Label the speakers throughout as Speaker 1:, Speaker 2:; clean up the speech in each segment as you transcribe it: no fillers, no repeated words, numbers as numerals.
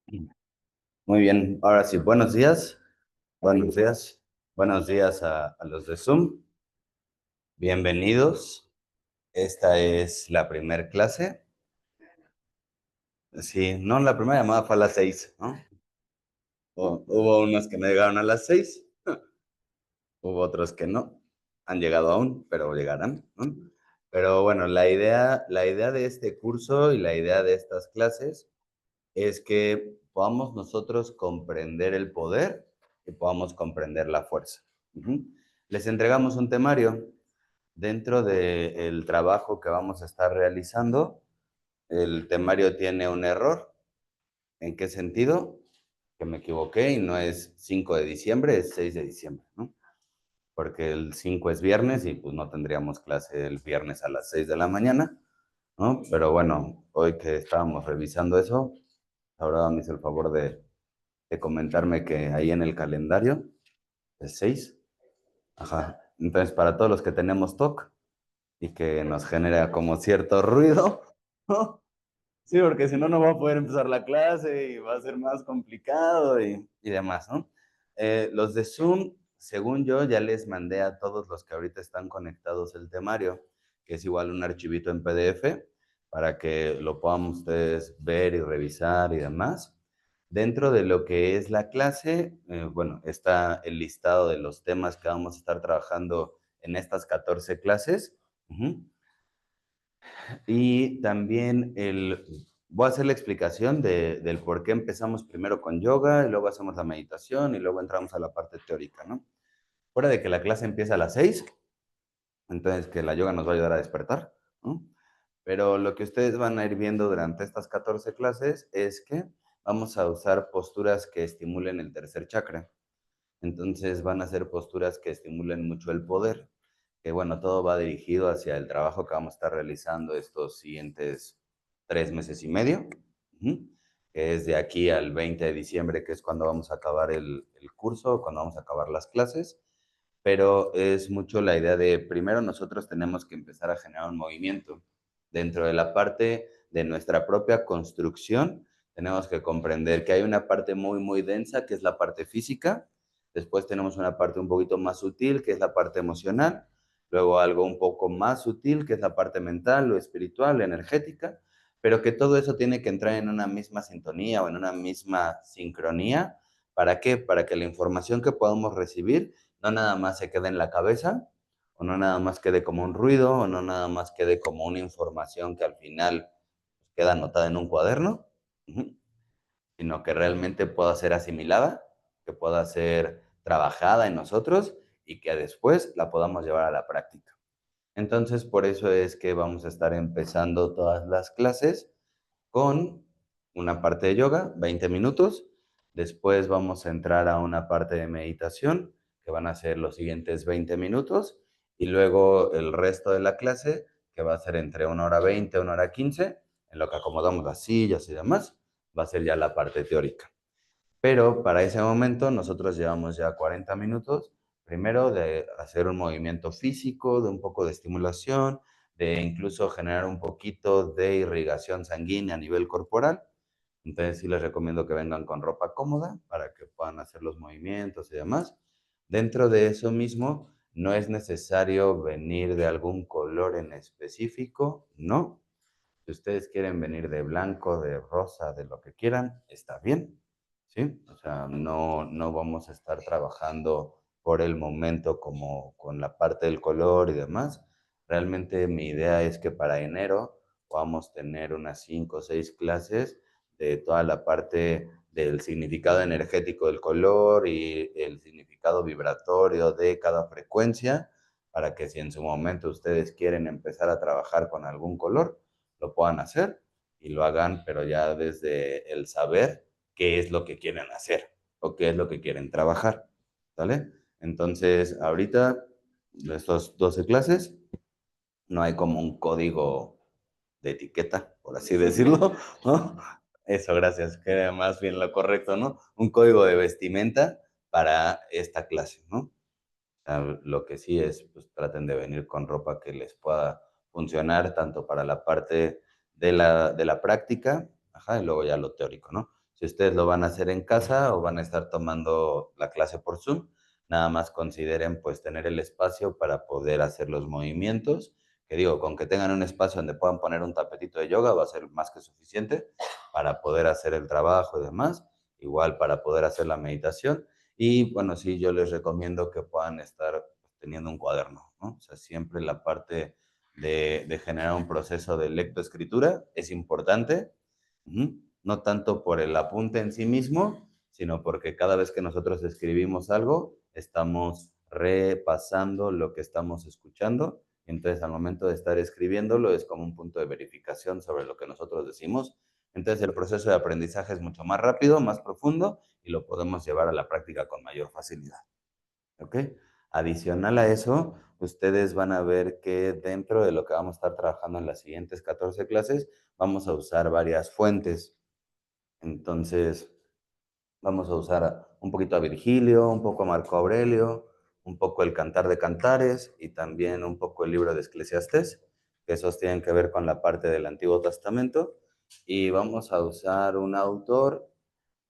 Speaker 1: Muy bien, ahora sí, buenos días, buenos días, buenos días a los de Zoom, bienvenidos. Esta es la primera clase. Sí, no, la primera llamada fue a las 6, ¿no? Hubo unos que no llegaron a las 6, hubo otros que no, han llegado aún, pero llegarán, ¿no? Pero bueno, la idea de este curso y la idea de estas clases es que podamos nosotros comprender el poder y podamos comprender la fuerza. Ujú. Les entregamos un temario. Dentro del trabajo que vamos a estar realizando, el temario tiene un error. ¿En qué sentido? Que me equivoqué y no es 5 de diciembre, es 6 de diciembre, ¿no? Porque el 5 es viernes y pues no tendríamos clase el viernes a las 6 de la mañana, ¿no? Pero bueno, hoy que estábamos revisando eso, ahora me hizo el favor de comentarme que ahí en el calendario es 6. Ajá. Entonces, para todos los que tenemos TOC y que nos genera como cierto ruido, ¿no? Sí, porque si no, no va a poder empezar la clase y va a ser más complicado y demás, ¿no? Los de Zoom, según yo, ya les mandé a todos los que ahorita están conectados el temario, que es igual un archivito en PDF, para que lo puedan ustedes ver y revisar y demás. Dentro de lo que es la clase, bueno, está el listado de los temas que vamos a estar trabajando en estas 14 clases. Ujú. Y también voy a hacer la explicación del por qué empezamos primero con yoga, y luego hacemos la meditación y luego entramos a la parte teórica, ¿no? Fuera de que la clase empieza a las 6, entonces que la yoga nos va a ayudar a despertar, ¿no? Pero lo que ustedes van a ir viendo durante estas 14 clases es que vamos a usar posturas que estimulen el tercer chakra. Entonces van a ser posturas que estimulen mucho el poder, que bueno, todo va dirigido hacia el trabajo que vamos a estar realizando estos siguientes 3 meses y medio, ujú, que es de aquí al 20 de diciembre, que es cuando vamos a acabar el curso, cuando vamos a acabar las clases, pero es mucho la idea de primero nosotros tenemos que empezar a generar un movimiento. Dentro de la parte de nuestra propia construcción, tenemos que comprender que hay una parte muy, muy densa, que es la parte física. Después tenemos una parte un poquito más sutil, que es la parte emocional. Luego algo un poco más sutil, que es la parte mental o espiritual, energética. Pero que todo eso tiene que entrar en una misma sintonía o en una misma sincronía. ¿Para qué? Para que la información que podamos recibir no nada más se quede en la cabeza, o no nada más quede como un ruido, o no nada más quede como una información que al final queda anotada en un cuaderno, sino que realmente pueda ser asimilada, que pueda ser trabajada en nosotros y que después la podamos llevar a la práctica. Entonces, por eso es que vamos a estar empezando todas las clases con una parte de yoga, 20 minutos. Después vamos a entrar a una parte de meditación, que van a ser los siguientes 20 minutos. Y luego el resto de la clase, que va a ser entre 1 hora 20, 1 hora 15, en lo que acomodamos las sillas y demás, va a ser ya la parte teórica. Pero para ese momento nosotros llevamos ya 40 minutos, primero de hacer un movimiento físico, de un poco de estimulación, de incluso generar un poquito de irrigación sanguínea a nivel corporal. Entonces sí les recomiendo que vengan con ropa cómoda para que puedan hacer los movimientos y demás. Dentro de eso mismo, no es necesario venir de algún color en específico, no. Si ustedes quieren venir de blanco, de rosa, de lo que quieran, está bien, ¿sí? O sea, no vamos a estar trabajando por el momento como con la parte del color y demás. Realmente mi idea es que para enero podamos tener unas 5 o 6 clases de toda la parte del significado energético del color y el significado vibratorio de cada frecuencia, para que si en su momento ustedes quieren empezar a trabajar con algún color, lo puedan hacer y lo hagan, pero ya desde el saber qué es lo que quieren hacer o qué es lo que quieren trabajar, ¿vale? Entonces, ahorita, de estas 12 clases, no hay como un código de etiqueta, por así decirlo, ¿no? Eso, gracias, que más bien lo correcto, ¿no? Un código de vestimenta para esta clase, ¿no? Lo que sí es, pues traten de venir con ropa que les pueda funcionar tanto para la parte de la práctica, ajá, y luego ya lo teórico, ¿no? Si ustedes lo van a hacer en casa o van a estar tomando la clase por Zoom, nada más consideren pues tener el espacio para poder hacer los movimientos, que digo, con que tengan un espacio donde puedan poner un tapetito de yoga va a ser más que suficiente para poder hacer el trabajo y demás, igual para poder hacer la meditación. Y bueno, sí, yo les recomiendo que puedan estar teniendo un cuaderno, ¿no? O sea, siempre la parte de generar un proceso de lectoescritura es importante. No tanto por el apunte en sí mismo, sino porque cada vez que nosotros escribimos algo, estamos repasando lo que estamos escuchando. Entonces, al momento de estar escribiéndolo, es como un punto de verificación sobre lo que nosotros decimos. Entonces, el proceso de aprendizaje es mucho más rápido, más profundo y lo podemos llevar a la práctica con mayor facilidad. ¿Ok? Adicional a eso, ustedes van a ver que dentro de lo que vamos a estar trabajando en las siguientes 14 clases, vamos a usar varias fuentes. Entonces, vamos a usar un poquito a Virgilio, un poco a Marco Aurelio, un poco el Cantar de Cantares y también un poco el libro de Eclesiastés, que esos tienen que ver con la parte del Antiguo Testamento. Y vamos a usar un autor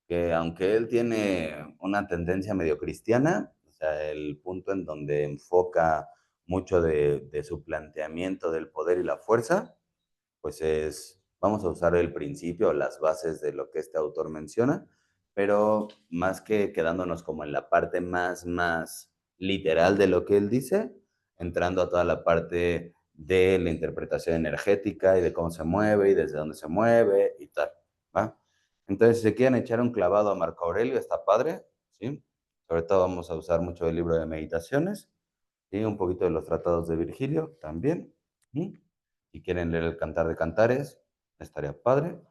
Speaker 1: que aunque él tiene una tendencia medio cristiana, o sea, el punto en donde enfoca mucho de su planteamiento del poder y la fuerza, pues vamos a usar el principio, las bases de lo que este autor menciona, pero más que quedándonos como en la parte más literal de lo que él dice, entrando a toda la parte de la interpretación energética y de cómo se mueve y desde dónde se mueve y tal, ¿va? Entonces, si se quieren echar un clavado a Marco Aurelio, está padre, ¿sí? Sobre todo vamos a usar mucho el libro de meditaciones y un poquito de los tratados de Virgilio también. ¿Sí? Si quieren leer el Cantar de Cantares, estaría padre.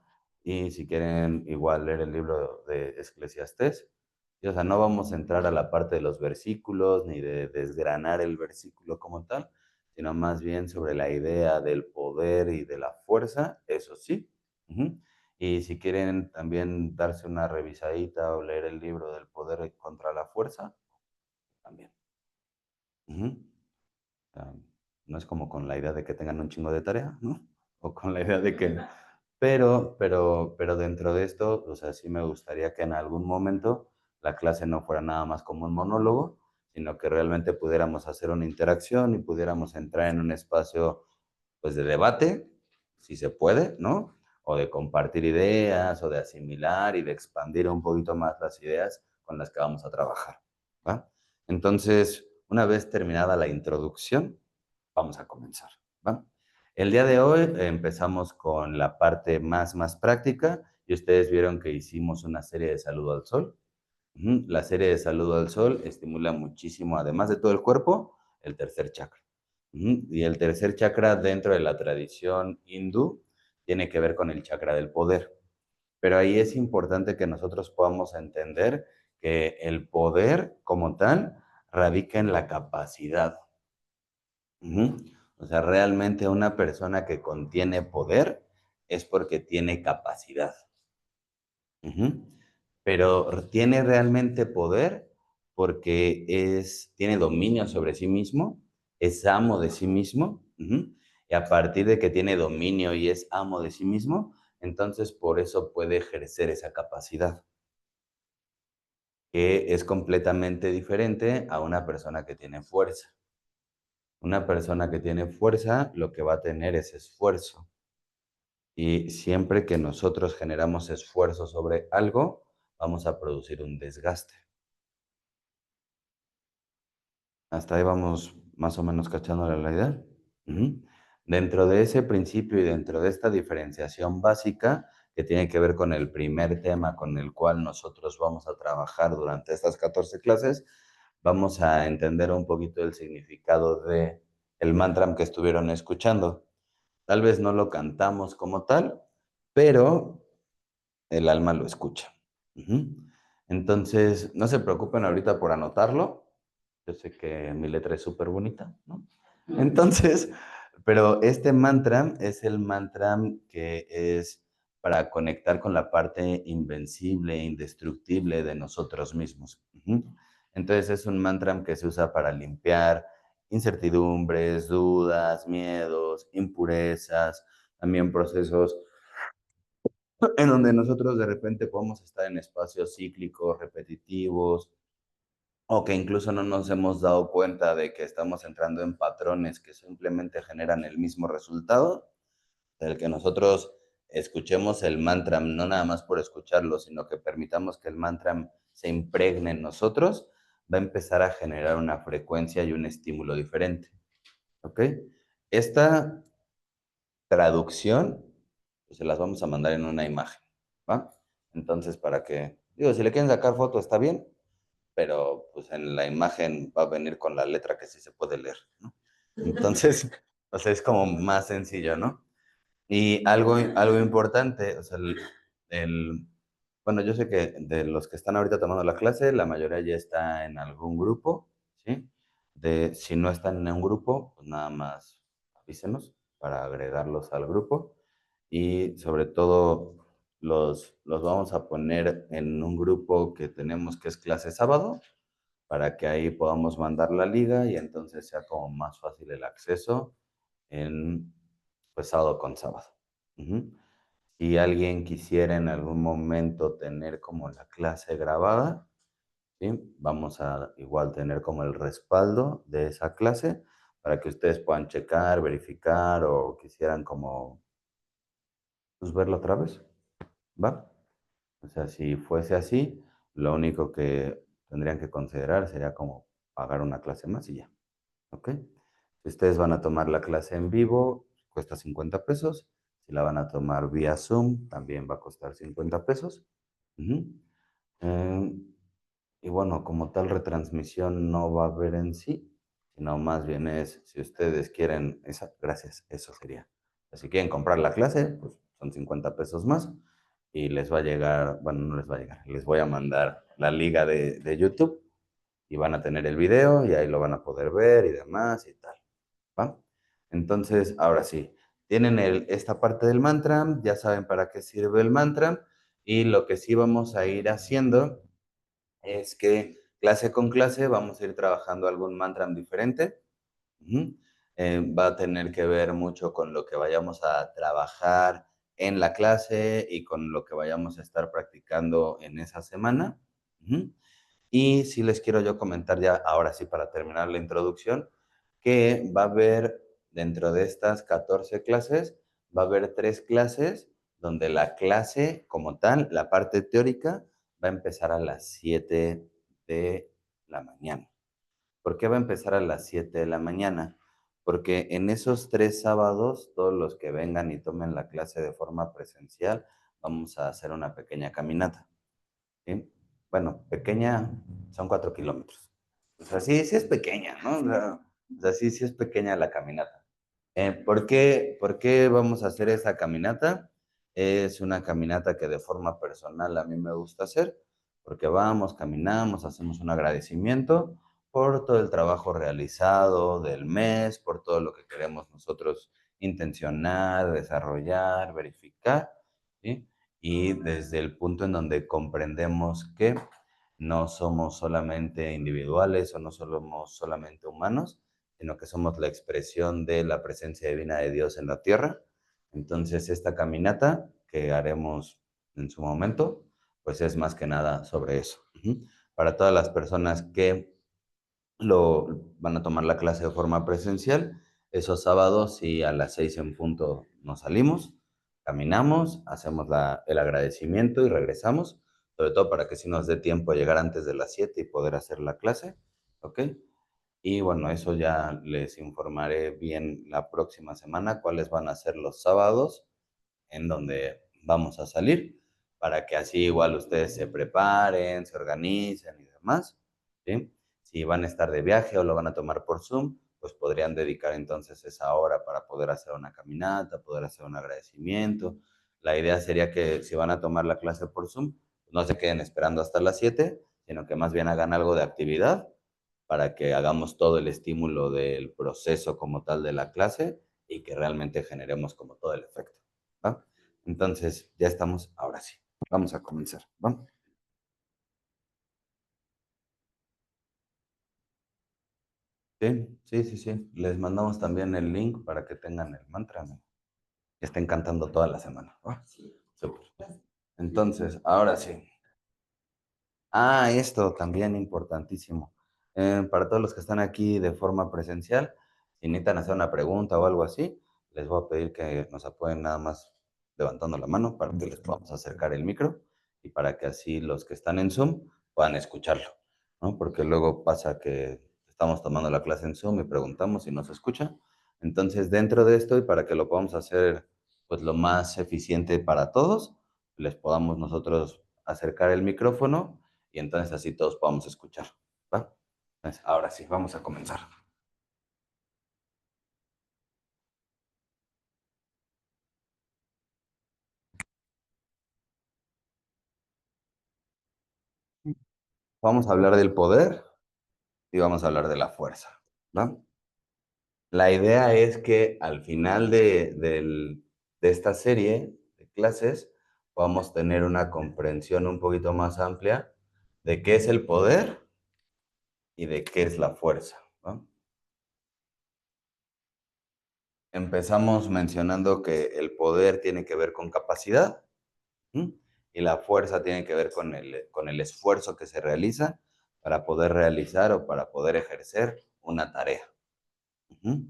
Speaker 1: Y si quieren igual leer el libro de Eclesiastés, y, o sea, no vamos a entrar a la parte de los versículos ni de desgranar el versículo como tal, sino más bien sobre la idea del poder y de la fuerza, eso sí. Uh-huh. Y si quieren también darse una revisadita o leer el libro del poder contra la fuerza, también. Uh-huh. Sea, no es como con la idea de que tengan un chingo de tarea, ¿no? O con la idea de que... Pero dentro de esto, o sea, sí me gustaría que en algún momento la clase no fuera nada más como un monólogo, sino que realmente pudiéramos hacer una interacción y pudiéramos entrar en un espacio, pues, de debate, si se puede, ¿no? O de compartir ideas, o de asimilar y de expandir un poquito más las ideas con las que vamos a trabajar, ¿va? Entonces, una vez terminada la introducción, vamos a comenzar, ¿va? El día de hoy empezamos con la parte más práctica y ustedes vieron que hicimos una serie de saludo al sol. La serie de saludo al sol estimula muchísimo, además de todo el cuerpo, el tercer chakra. Y el tercer chakra dentro de la tradición hindú tiene que ver con el chakra del poder. Pero ahí es importante que nosotros podamos entender que el poder como tal radica en la capacidad. Ujú. O sea, realmente una persona que contiene poder es porque tiene capacidad. Ujú. Pero tiene realmente poder porque tiene dominio sobre sí mismo, es amo de sí mismo. Y a partir de que tiene dominio y es amo de sí mismo, entonces por eso puede ejercer esa capacidad, que es completamente diferente a una persona que tiene fuerza. Una persona que tiene fuerza lo que va a tener es esfuerzo. Y siempre que nosotros generamos esfuerzo sobre algo, vamos a producir un desgaste. Hasta ahí vamos más o menos cachándole la idea. Ujú. Dentro de ese principio y dentro de esta diferenciación básica que tiene que ver con el primer tema con el cual nosotros vamos a trabajar durante estas 14 clases, vamos a entender un poquito el significado de el mantra que estuvieron escuchando. Tal vez no lo cantamos como tal, pero el alma lo escucha. Ujú. Entonces, no se preocupen ahorita por anotarlo. Yo sé que mi letra es súper bonita, ¿no? Entonces, pero este mantra es el mantra que es para conectar con la parte invencible e indestructible de nosotros mismos. Ujú. Entonces, es un mantra que se usa para limpiar incertidumbres, dudas, miedos, impurezas, también procesos en donde nosotros de repente podemos estar en espacios cíclicos, repetitivos, o que incluso no nos hemos dado cuenta de que estamos entrando en patrones que simplemente generan el mismo resultado, el que nosotros escuchemos el mantra, no nada más por escucharlo, sino que permitamos que el mantra se impregne en nosotros, va a empezar a generar una frecuencia y un estímulo diferente. ¿Ok? Esta traducción, pues se las vamos a mandar en una imagen, ¿va? Entonces, para que, digo, si le quieren sacar foto está bien, pero pues en la imagen va a venir con la letra que sí se puede leer, ¿no? Entonces, o sea, es como más sencillo, ¿no? Y algo importante, o sea, bueno, yo sé que de los que están ahorita tomando la clase, la mayoría ya está en algún grupo, ¿sí? Si no están en un grupo, pues nada más avísenos para agregarlos al grupo. Y sobre todo, los vamos a poner en un grupo que tenemos que es clase sábado, para que ahí podamos mandar la liga y entonces sea como más fácil el acceso en pues sábado con sábado. Ujú. Si alguien quisiera en algún momento tener como la clase grabada, ¿sí? Vamos a igual tener como el respaldo de esa clase para que ustedes puedan checar, verificar o quisieran como pues verla otra vez, ¿va? O sea, si fuese así, lo único que tendrían que considerar sería como pagar una clase más y ya, ¿ok? Si ustedes van a tomar la clase en vivo, cuesta 50 pesos. Si la van a tomar vía Zoom, también va a costar 50 pesos. Ujú. Eh, y bueno, como tal retransmisión no va a haber en sí, sino más bien es, si ustedes quieren, gracias, eso sería. Si quieren comprar la clase, pues son 50 pesos más y les va a llegar, bueno, no les va a llegar, les voy a mandar la liga de YouTube y van a tener el video y ahí lo van a poder ver y demás y tal, ¿va? Entonces, ahora sí, tienen esta parte del mantra, ya saben para qué sirve el mantra y lo que sí vamos a ir haciendo es que clase con clase vamos a ir trabajando algún mantra diferente. Ujú. Va a tener que ver mucho con lo que vayamos a trabajar en la clase y con lo que vayamos a estar practicando en esa semana. Ujú. Y sí les quiero yo comentar ya, ahora sí, para terminar la introducción, que va a haber dentro de estas 14 clases, va a haber 3 clases donde la clase como tal, la parte teórica, va a empezar a las 7 de la mañana. ¿Por qué va a empezar a las 7 de la mañana? Porque en esos 3 sábados, todos los que vengan y tomen la clase de forma presencial, vamos a hacer una pequeña caminata. ¿Sí? Bueno, pequeña, son 4 kilómetros. O sea, sí, sí es pequeña, ¿no? O sea, sí, sí es pequeña la caminata. ¿Por qué vamos a hacer esa caminata? Es una caminata que de forma personal a mí me gusta hacer, porque vamos, caminamos, hacemos un agradecimiento por todo el trabajo realizado del mes, por todo lo que queremos nosotros intencionar, desarrollar, verificar, ¿sí? Y desde el punto en donde comprendemos que no somos solamente individuales o no somos solamente humanos, sino que somos la expresión de la presencia divina de Dios en la tierra. Entonces, esta caminata que haremos en su momento, pues es más que nada sobre eso. Para todas las personas que van a tomar la clase de forma presencial, esos sábados y a las 6 en punto nos salimos, caminamos, hacemos el agradecimiento y regresamos, sobre todo para que si nos dé tiempo a llegar antes de las 7 y poder hacer la clase, ¿ok? Y bueno, eso ya les informaré bien la próxima semana cuáles van a ser los sábados en donde vamos a salir, para que así igual ustedes se preparen, se organicen y demás, ¿sí? Si van a estar de viaje o lo van a tomar por Zoom, pues podrían dedicar entonces esa hora para poder hacer una caminata, poder hacer un agradecimiento. La idea sería que si van a tomar la clase por Zoom, no se queden esperando hasta las 7, sino que más bien hagan algo de actividad para que hagamos todo el estímulo del proceso como tal de la clase y que realmente generemos como todo el efecto, ¿va? Entonces, ya estamos, ahora sí, vamos a comenzar, ¿va? Sí, sí, sí, sí. Les mandamos también el link para que tengan el mantra, ¿no? Que estén cantando toda la semana, ¿va? Súper. Entonces, ahora sí. Ah, esto también importantísimo. Para todos los que están aquí de forma presencial, si necesitan hacer una pregunta o algo así, les voy a pedir que nos apoyen nada más levantando la mano para que les podamos acercar el micro y para que así los que están en Zoom puedan escucharlo, ¿no? Porque luego pasa que estamos tomando la clase en Zoom y preguntamos y no se escucha. Entonces, dentro de esto y para que lo podamos hacer pues lo más eficiente para todos, les podamos nosotros acercar el micrófono y entonces así todos podamos escuchar, ¿va? Entonces, ahora sí, vamos a comenzar. Vamos a hablar del poder y vamos a hablar de la fuerza, ¿va? La idea es que al final de esta serie de clases podamos tener una comprensión un poquito más amplia de qué es el poder y de qué es la fuerza, ¿va? Empezamos mencionando que el poder tiene que ver con capacidad. ¿Mm? Y la fuerza tiene que ver con el esfuerzo que se realiza para poder realizar o para poder ejercer una tarea. Ujú.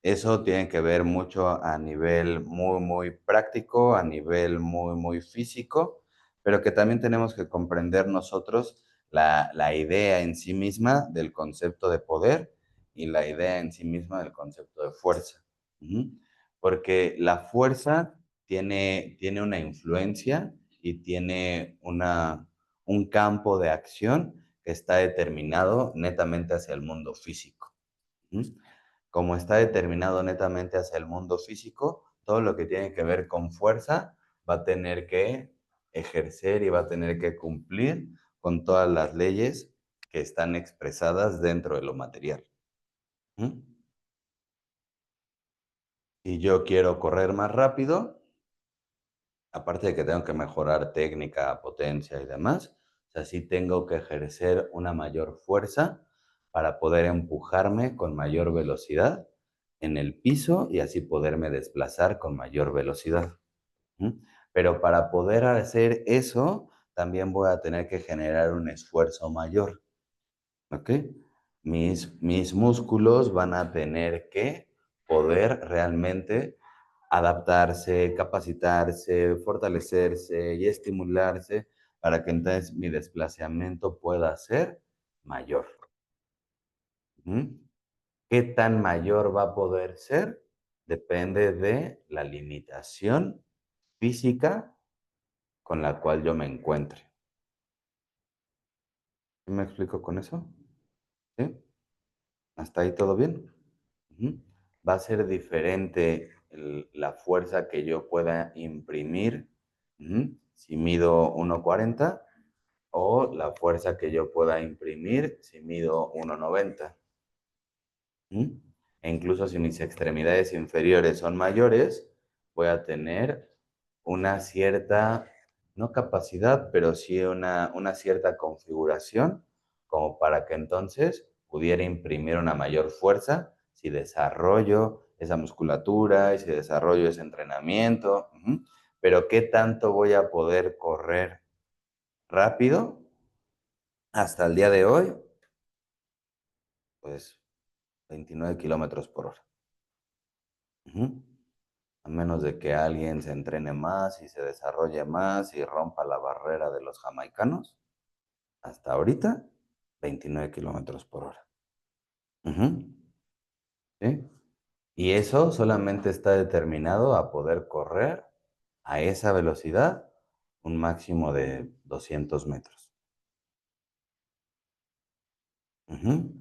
Speaker 1: Eso tiene que ver mucho a nivel muy, muy práctico, a nivel muy, muy físico, pero que también tenemos que comprender nosotros la idea en sí misma del concepto de poder y la idea en sí misma del concepto de fuerza. Ujú. Porque la fuerza tiene una influencia y tiene un campo de acción que está determinado netamente hacia el mundo físico. ¿Mm? Como está determinado netamente hacia el mundo físico, todo lo que tiene que ver con fuerza va a tener que ejercer y va a tener que cumplir con todas las leyes que están expresadas dentro de lo material. ¿Mm? Si yo quiero correr más rápido, aparte de que tengo que mejorar técnica, potencia y demás, o sea, sí tengo que ejercer una mayor fuerza para poder empujarme con mayor velocidad en el piso y así poderme desplazar con mayor velocidad. ¿Mm? Pero para poder hacer eso, también voy a tener que generar un esfuerzo mayor. ¿Ok? Mis músculos van a tener que poder realmente adaptarse, capacitarse, fortalecerse y estimularse para que entonces mi desplazamiento pueda ser mayor. ¿Mm? ¿Qué tan mayor va a poder ser? Depende de la limitación física con la cual yo me encuentre. ¿Sí me explico con eso? ¿Sí? ¿Hasta ahí todo bien? Ujú. Va a ser diferente la fuerza que yo pueda imprimir, si mido 1,40 o la fuerza que yo pueda imprimir si mido 1,90. ¿Mm? E incluso si mis extremidades inferiores son mayores, voy a tener una cierta, no capacidad, pero sí una cierta configuración como para que entonces pudiera imprimir una mayor fuerza si desarrollo esa musculatura y si desarrollo ese entrenamiento. Pero ¿qué tanto voy a poder correr rápido? Hasta el día de hoy, pues 29 kilómetros por hora. Ujú. A menos de que alguien se entrene más y se desarrolle más y rompa la barrera de los jamaicanos, hasta ahorita, 29 kilómetros por hora. Ujú. ¿Sí? Y eso solamente está determinado a poder correr a esa velocidad un máximo de 200 metros. Ujú.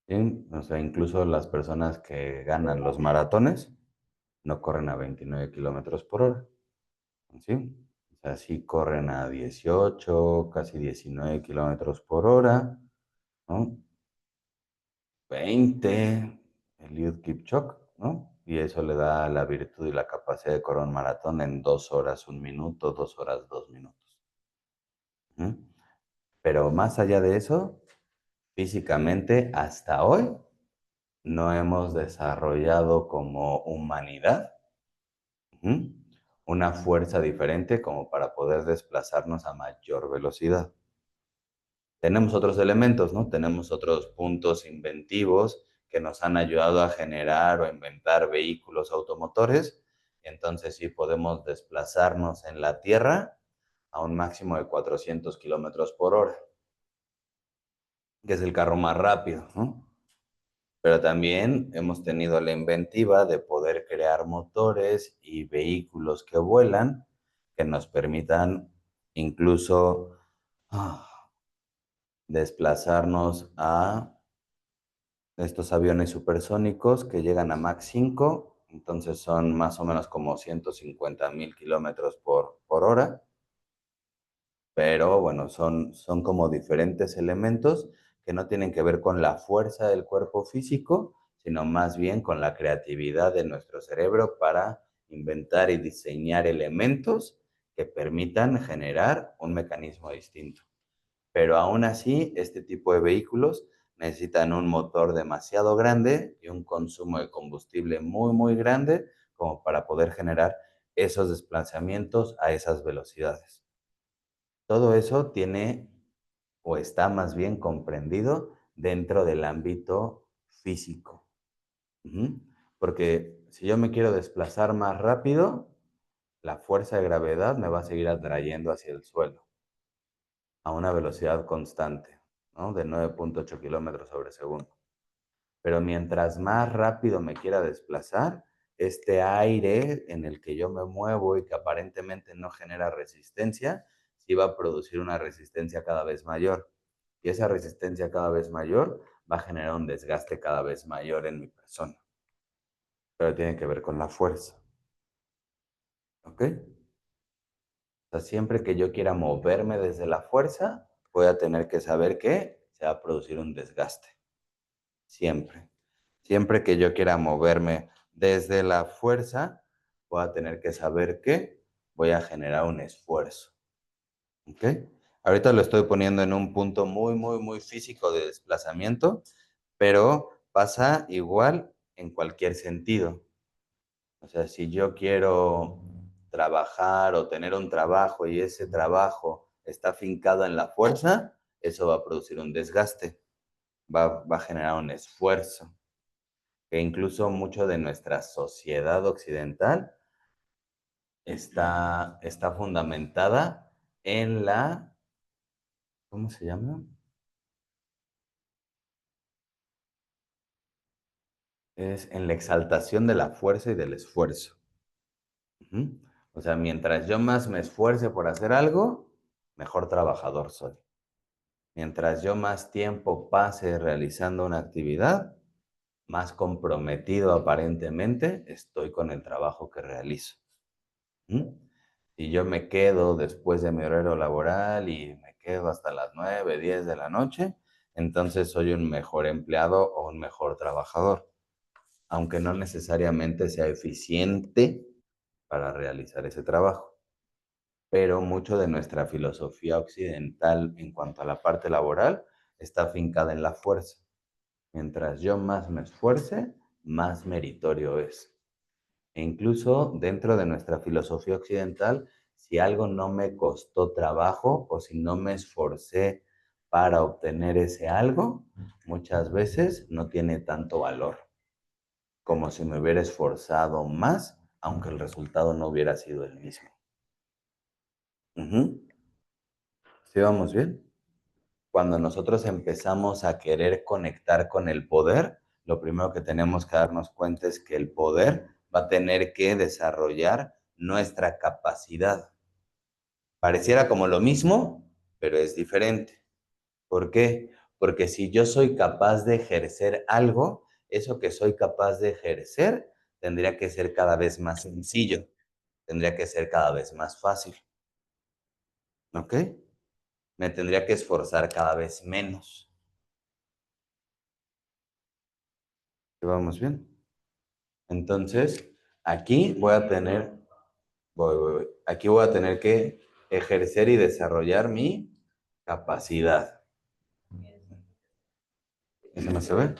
Speaker 1: ¿Sí? O sea, incluso las personas que ganan los maratones no corren a 29 kilómetros por hora. ¿Sí? O sea, sí corren a 18, casi 19 kilómetros por hora, ¿no? 20, Eliud Kipchoge, ¿no? Y eso le da la virtud y la capacidad de correr un maratón en 2 horas, 1 minuto, 2 horas, 2 minutos. ¿Mm? Pero más allá de eso, físicamente, hasta hoy, no hemos desarrollado como humanidad, ¿mm?, una fuerza diferente como para poder desplazarnos a mayor velocidad. Tenemos otros elementos, ¿no? Tenemos otros puntos inventivos que nos han ayudado a generar o inventar vehículos automotores. Entonces sí podemos desplazarnos en la Tierra a un máximo de 400 kilómetros por hora, que es el carro más rápido, ¿no? Pero también hemos tenido la inventiva de poder crear motores y vehículos que vuelan, que nos permitan incluso desplazarnos a estos aviones supersónicos que llegan a Mach 5, entonces son más o menos como 150,000 kilómetros por hora, pero bueno, son como diferentes elementos que no tienen que ver con la fuerza del cuerpo físico, sino más bien con la creatividad de nuestro cerebro para inventar y diseñar elementos que permitan generar un mecanismo distinto. Pero aún así, este tipo de vehículos necesitan un motor demasiado grande y un consumo de combustible muy, muy grande como para poder generar esos desplazamientos a esas velocidades. Todo eso tiene o está más bien comprendido dentro del ámbito físico. Ujú. Porque si yo me quiero desplazar más rápido, la fuerza de gravedad me va a seguir atrayendo hacia el suelo a una velocidad constante, ¿no? De 9,8 kilómetros sobre segundo. Pero mientras más rápido me quiera desplazar, este aire en el que yo me muevo y que aparentemente no genera resistencia, sí va a producir una resistencia cada vez mayor. Y esa resistencia cada vez mayor va a generar un desgaste cada vez mayor en mi persona. Pero tiene que ver con la fuerza. ¿Ok? O sea, siempre que yo quiera moverme desde la fuerza, voy a tener que saber que se va a producir un desgaste. Siempre. Siempre que yo quiera moverme desde la fuerza, voy a tener que saber que voy a generar un esfuerzo. ¿Ok? Ahorita lo estoy poniendo en un punto muy, muy, muy físico de desplazamiento, pero pasa igual en cualquier sentido. O sea, si yo quiero trabajar o tener un trabajo y ese trabajo está fincado en la fuerza, eso va a producir un desgaste, va a generar un esfuerzo, que incluso mucho de nuestra sociedad occidental está fundamentada en la, ¿cómo se llama? Es en la exaltación de la fuerza y del esfuerzo. Ujú. O sea, mientras yo más me esfuerce por hacer algo, mejor trabajador soy. Mientras yo más tiempo pase realizando una actividad, más comprometido aparentemente estoy con el trabajo que realizo. ¿Mm? Si yo me quedo después de mi horario laboral y me quedo hasta las 9, 10 de la noche, entonces soy un mejor empleado o un mejor trabajador, aunque no necesariamente sea eficiente para realizar ese trabajo. Pero mucho de nuestra filosofía occidental en cuanto a la parte laboral está fincada en la fuerza. Mientras yo más me esfuerce, más meritorio es. E incluso dentro de nuestra filosofía occidental, si algo no me costó trabajo o si no me esforcé para obtener ese algo, muchas veces no tiene tanto valor como si me hubiera esforzado más, aunque el resultado no hubiera sido el mismo. Ujú. ¿Sí vamos bien? Cuando nosotros empezamos a querer conectar con el poder, lo primero que tenemos que darnos cuenta es que el poder va a tener que desarrollar nuestra capacidad. Pareciera como lo mismo, pero es diferente. ¿Por qué? Porque si yo soy capaz de ejercer algo, eso que soy capaz de ejercer tendría que ser cada vez más sencillo, tendría que ser cada vez más fácil. ¿Ok? Me tendría que esforzar cada vez menos. ¿Sí vamos bien? Entonces, aquí aquí voy a tener que ejercer y desarrollar mi capacidad. ¿Eso no se ve?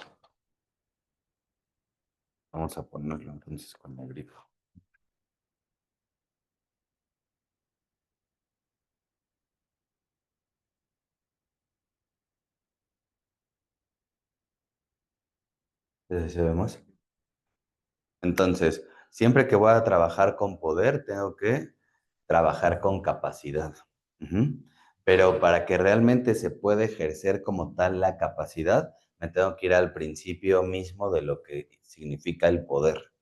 Speaker 1: Vamos a ponerlo entonces con negrito. ¿Se ve más? Entonces, siempre que voy a trabajar con poder, tengo que trabajar con capacidad. Ujú. Pero para que realmente se pueda ejercer como tal la capacidad, me tengo que ir al principio mismo de lo que significa el poder.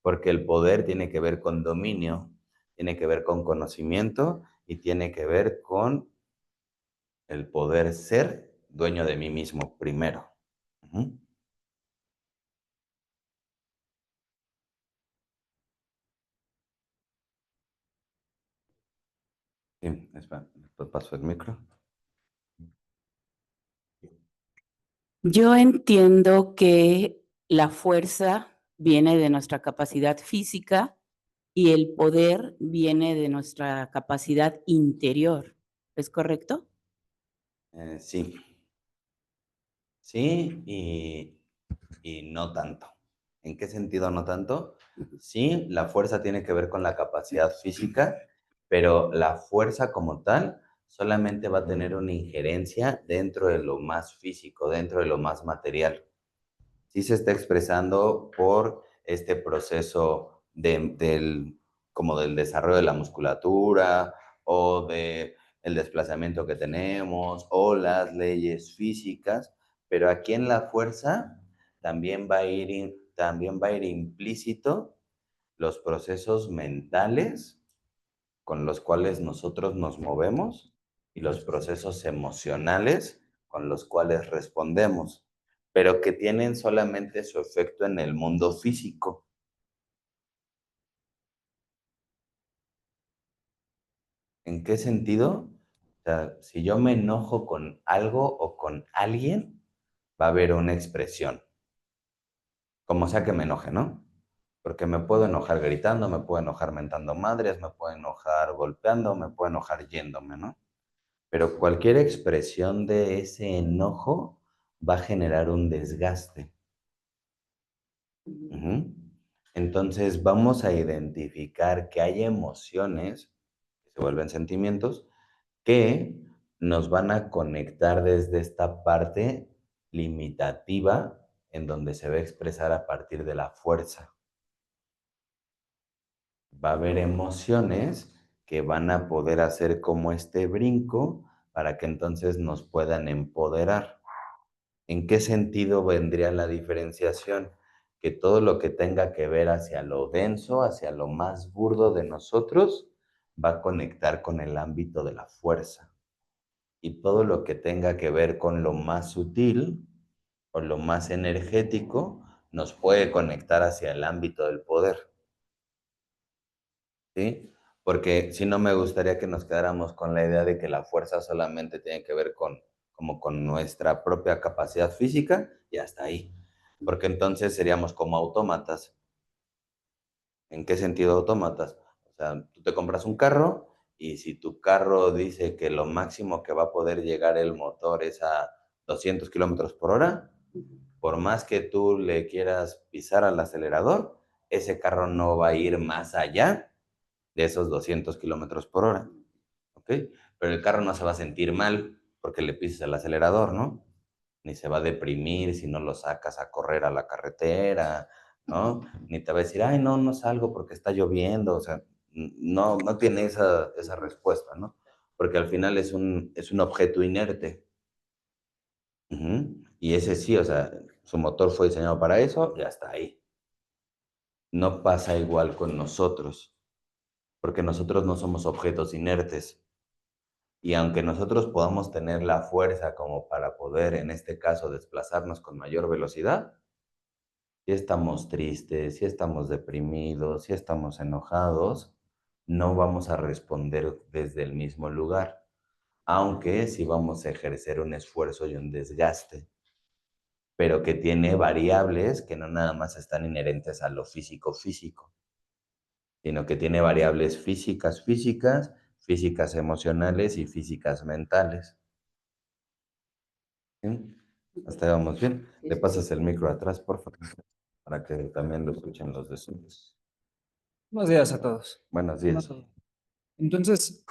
Speaker 1: Porque el poder tiene que ver con dominio, tiene que ver con conocimiento y tiene que ver con el poder ser dueño de mí mismo primero. Ujú. Sí, espera, después paso el micro.
Speaker 2: Yo entiendo que la fuerza viene de nuestra capacidad física y el poder viene de nuestra capacidad interior. ¿Es correcto?
Speaker 1: Sí, sí y no tanto. ¿En qué sentido no tanto? Sí, la fuerza tiene que ver con la capacidad física, pero la fuerza como tal solamente va a tener una injerencia dentro de lo más físico, dentro de lo más material. Sí se está expresando por este proceso como del desarrollo de la musculatura o de el desplazamiento que tenemos o las leyes físicas, pero aquí en la fuerza también va a ir implícito los procesos mentales con los cuales nosotros nos movemos y los procesos emocionales con los cuales respondemos, pero que tienen solamente su efecto en el mundo físico. ¿En qué sentido? O sea, si yo me enojo con algo o con alguien, va a haber una expresión, como sea que me enoje, ¿no? Porque me puedo enojar gritando, me puedo enojar mentando madres, me puedo enojar golpeando, me puedo enojar yéndome, ¿no? Pero cualquier expresión de ese enojo va a generar un desgaste. Ujú. Entonces vamos a identificar que hay emociones, que se vuelven sentimientos, que nos van a conectar desde esta parte limitativa en donde se va a expresar a partir de la fuerza. Va a haber emociones que van a poder hacer como este brinco para que entonces nos puedan empoderar. ¿En qué sentido vendría la diferenciación? Que todo lo que tenga que ver hacia lo denso, hacia lo más burdo de nosotros, va a conectar con el ámbito de la fuerza. Y todo lo que tenga que ver con lo más sutil o lo más energético, nos puede conectar hacia el ámbito del poder. ¿Sí? Porque si no me gustaría que nos quedáramos con la idea de que la fuerza solamente tiene que ver con, como con nuestra propia capacidad física y hasta ahí. Porque entonces seríamos como autómatas. ¿En qué sentido autómatas? O sea, tú te compras un carro y si tu carro dice que lo máximo que va a poder llegar el motor es a 200 kilómetros por hora, por más que tú le quieras pisar al acelerador, ese carro no va a ir más allá de esos 200 kilómetros por hora, ¿ok? Pero el carro no se va a sentir mal porque le pises el acelerador, ¿no? Ni se va a deprimir si no lo sacas a correr a la carretera, ¿no? Ni te va a decir, ay, no, no salgo porque está lloviendo, o sea, no, no tiene esa respuesta, ¿no? Porque al final es un objeto inerte. Ujú. Y ese sí, o sea, su motor fue diseñado para eso y hasta ahí. No pasa igual con nosotros, porque nosotros no somos objetos inertes. Y aunque nosotros podamos tener la fuerza como para poder, en este caso, desplazarnos con mayor velocidad, si estamos tristes, si estamos deprimidos, si estamos enojados, no vamos a responder desde el mismo lugar, aunque sí vamos a ejercer un esfuerzo y un desgaste, pero que tiene variables que no nada más están inherentes a lo físico físico, sino que tiene variables físicas, físicas emocionales y físicas mentales. ¿Sí? Hasta ahí vamos bien. Le pasas el micro atrás, por favor, para que también lo escuchen los de Zoom.
Speaker 3: Buenos días a todos.
Speaker 1: Buenos
Speaker 3: Una
Speaker 1: días.
Speaker 3: duda. Entonces,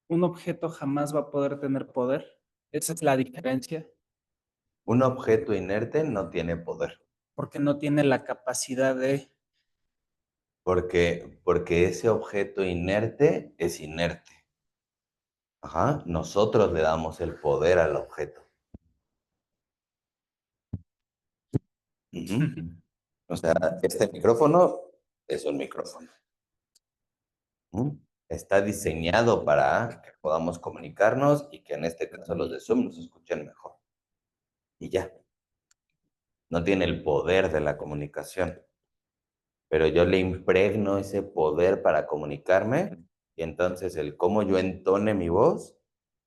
Speaker 3: ¿un objeto jamás va a poder tener poder? ¿Esa es la diferencia?
Speaker 1: Un objeto inerte no tiene poder.
Speaker 3: porque no tiene la capacidad de...
Speaker 1: Porque ese objeto inerte es inerte. Ajá, nosotros le damos el poder al objeto. Ujú. O sea, este micrófono es un micrófono. Está diseñado para que podamos comunicarnos y que en este caso los de Zoom nos escuchen mejor. Y ya. No tiene el poder de la comunicación, pero yo le impregno ese poder para comunicarme y entonces el cómo yo entone mi voz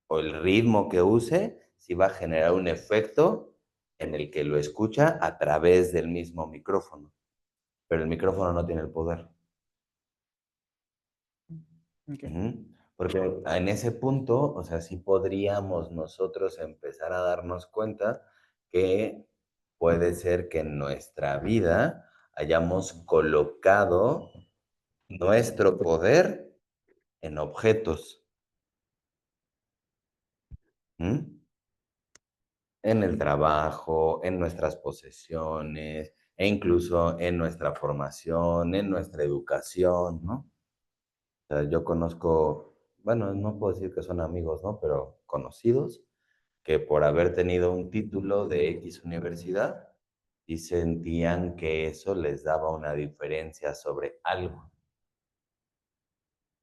Speaker 1: o el ritmo que use, sí va a generar un efecto en el que lo escucha a través del mismo micrófono, pero el micrófono no tiene el poder.
Speaker 3: Okay.
Speaker 1: Porque en ese punto, o sea, sí podríamos nosotros empezar a darnos cuenta que puede ser que en nuestra vida hayamos colocado nuestro poder en objetos, ¿m? En el trabajo, en nuestras posesiones, e incluso en nuestra formación, en nuestra educación, ¿no? O sea, yo conozco, bueno, no puedo decir que son amigos, ¿no? Pero conocidos que por haber tenido un título de X universidad y sentían que eso les daba una diferencia sobre algo.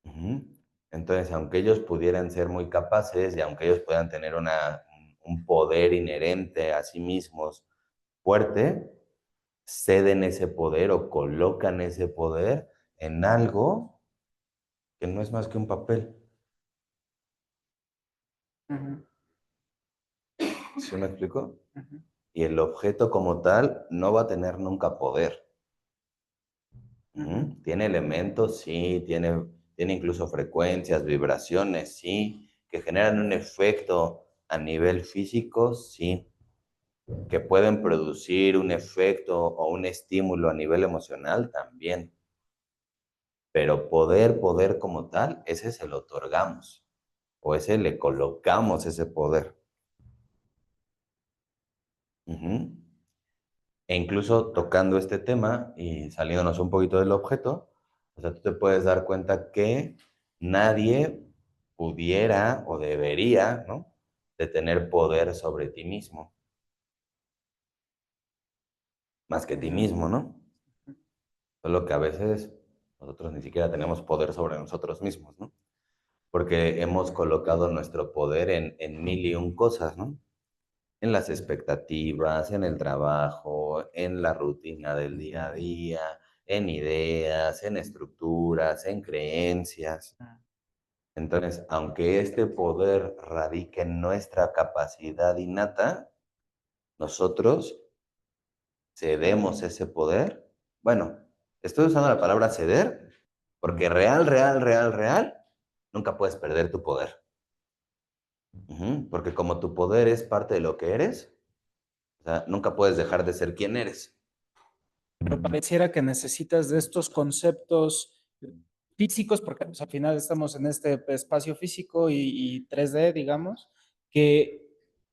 Speaker 1: Ujú. Entonces, aunque ellos pudieran ser muy capaces y aunque ellos puedan tener un poder inherente a sí mismos fuerte, ceden ese poder o colocan ese poder en algo que no es más que un papel.
Speaker 3: Ujú,
Speaker 1: ¿Sí me explico?
Speaker 3: ujú.
Speaker 1: Y el objeto como tal no va a tener nunca poder.
Speaker 3: Ujú.
Speaker 1: Tiene elementos, sí, tiene incluso frecuencias, vibraciones, sí, que generan un efecto a nivel físico, sí, que pueden producir un efecto o un estímulo a nivel emocional también. Pero poder como tal, ese se lo otorgamos, o ese le colocamos ese poder. Ujú. E incluso tocando este tema y saliéndonos un poquito del objeto, o sea, tú te puedes dar cuenta que nadie pudiera o debería, ¿no? De tener poder sobre ti mismo, más que ti mismo, ¿no? Solo que a veces nosotros ni siquiera tenemos poder sobre nosotros mismos, ¿no? Porque hemos colocado nuestro poder en mil y un cosas, ¿no? En las expectativas, en el trabajo, en la rutina del día a día, en ideas, en estructuras, en creencias. Entonces, aunque este poder radique en nuestra capacidad innata, nosotros cedemos ese poder. Bueno, estoy usando la palabra ceder porque real, nunca puedes perder tu poder. Porque como tu poder es parte de lo que eres, o sea, nunca puedes dejar de ser quien eres.
Speaker 3: Pero pareciera que necesitas de estos conceptos físicos, porque pues, al final estamos en este espacio físico y 3D, digamos, que,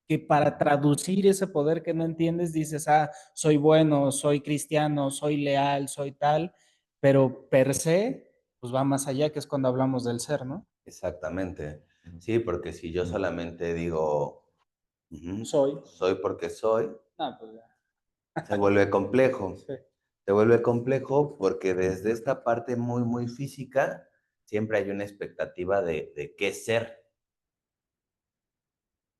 Speaker 3: que para traducir ese poder que no entiendes, dices, ah, soy bueno, soy cristiano, soy leal, soy tal, pero per se, pues va más allá, que es cuando hablamos del ser, ¿no?
Speaker 1: Exactamente. Sí, porque si yo solamente digo,
Speaker 3: Soy.
Speaker 1: soy porque soy,
Speaker 3: Ah, pues ya.
Speaker 1: se vuelve complejo.
Speaker 3: Sí.
Speaker 1: Se vuelve complejo porque desde esta parte muy física, siempre hay una expectativa de qué ser.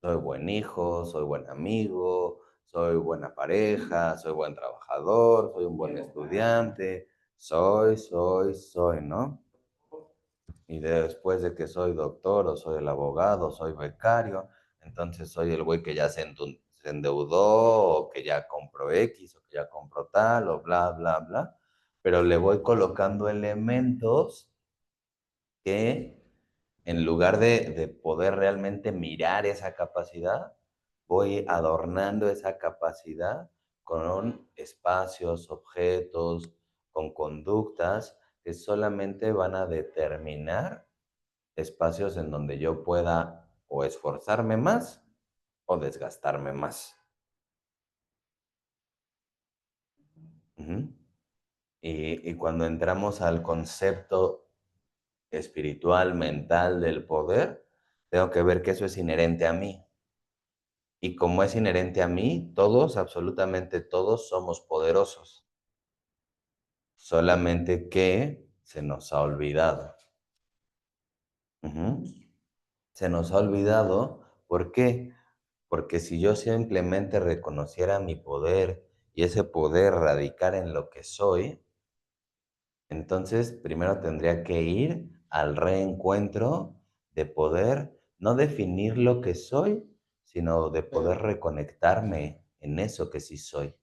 Speaker 1: Soy buen hijo, soy buen amigo, soy buena pareja, soy buen trabajador, soy un buen estudiante, soy, ¿no? Y después de que soy doctor, o soy el abogado, soy becario, entonces soy el güey que ya se endeudó, o que ya compró X, o que ya compró tal, o bla. Pero le voy colocando elementos que en lugar de poder realmente mirar esa capacidad, voy adornando esa capacidad con espacios, objetos, con conductas que solamente van a determinar espacios en donde yo pueda o esforzarme más o desgastarme más. Ujú. Y cuando entramos al concepto espiritual, mental del poder, tengo que ver que eso es inherente a mí. Y como es inherente a mí, todos, absolutamente todos, somos poderosos. Solamente que se nos ha olvidado. Ujú. Se nos ha olvidado. ¿Por qué? Porque si yo simplemente reconociera mi poder y ese poder radicar en lo que soy, entonces primero tendría que ir al reencuentro de poder no definir lo que soy, sino de poder reconectarme en eso que sí soy.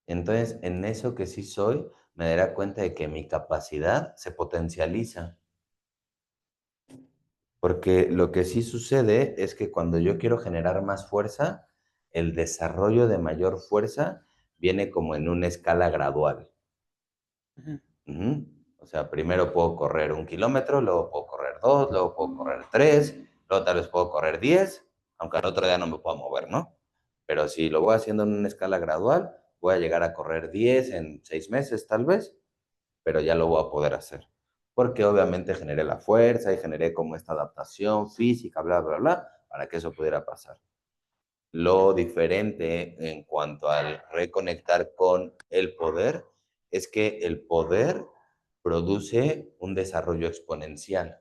Speaker 1: Entonces, en eso que sí soy, me daré cuenta de que mi capacidad se potencializa. Porque lo que sí sucede es que cuando yo quiero generar más fuerza, el desarrollo de mayor fuerza viene como en una escala gradual.
Speaker 3: Ujú.
Speaker 1: Ujú. O sea, primero puedo correr 1 kilómetro, luego puedo correr 2, luego puedo correr 3, luego tal vez puedo correr 10, aunque al otro día no me puedo mover, ¿no? Pero si lo voy haciendo en una escala gradual, voy a llegar a correr 10 en 6 meses tal vez, pero ya lo voy a poder hacer. Porque obviamente generé la fuerza y generé como esta adaptación física, bla, bla, bla, para que eso pudiera pasar. Lo diferente en cuanto al reconectar con el poder es que el poder produce un desarrollo exponencial.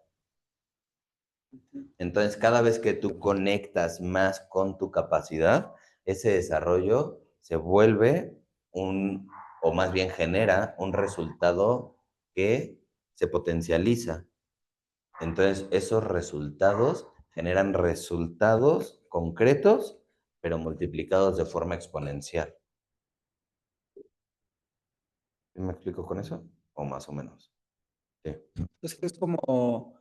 Speaker 1: Entonces, cada vez que tú conectas más con tu capacidad, ese desarrollo se vuelve o más bien genera un resultado que se potencializa. Entonces, esos resultados generan resultados concretos, pero multiplicados de forma exponencial. ¿Sí me explico con eso? O más o menos. Sí.
Speaker 3: Es que es como,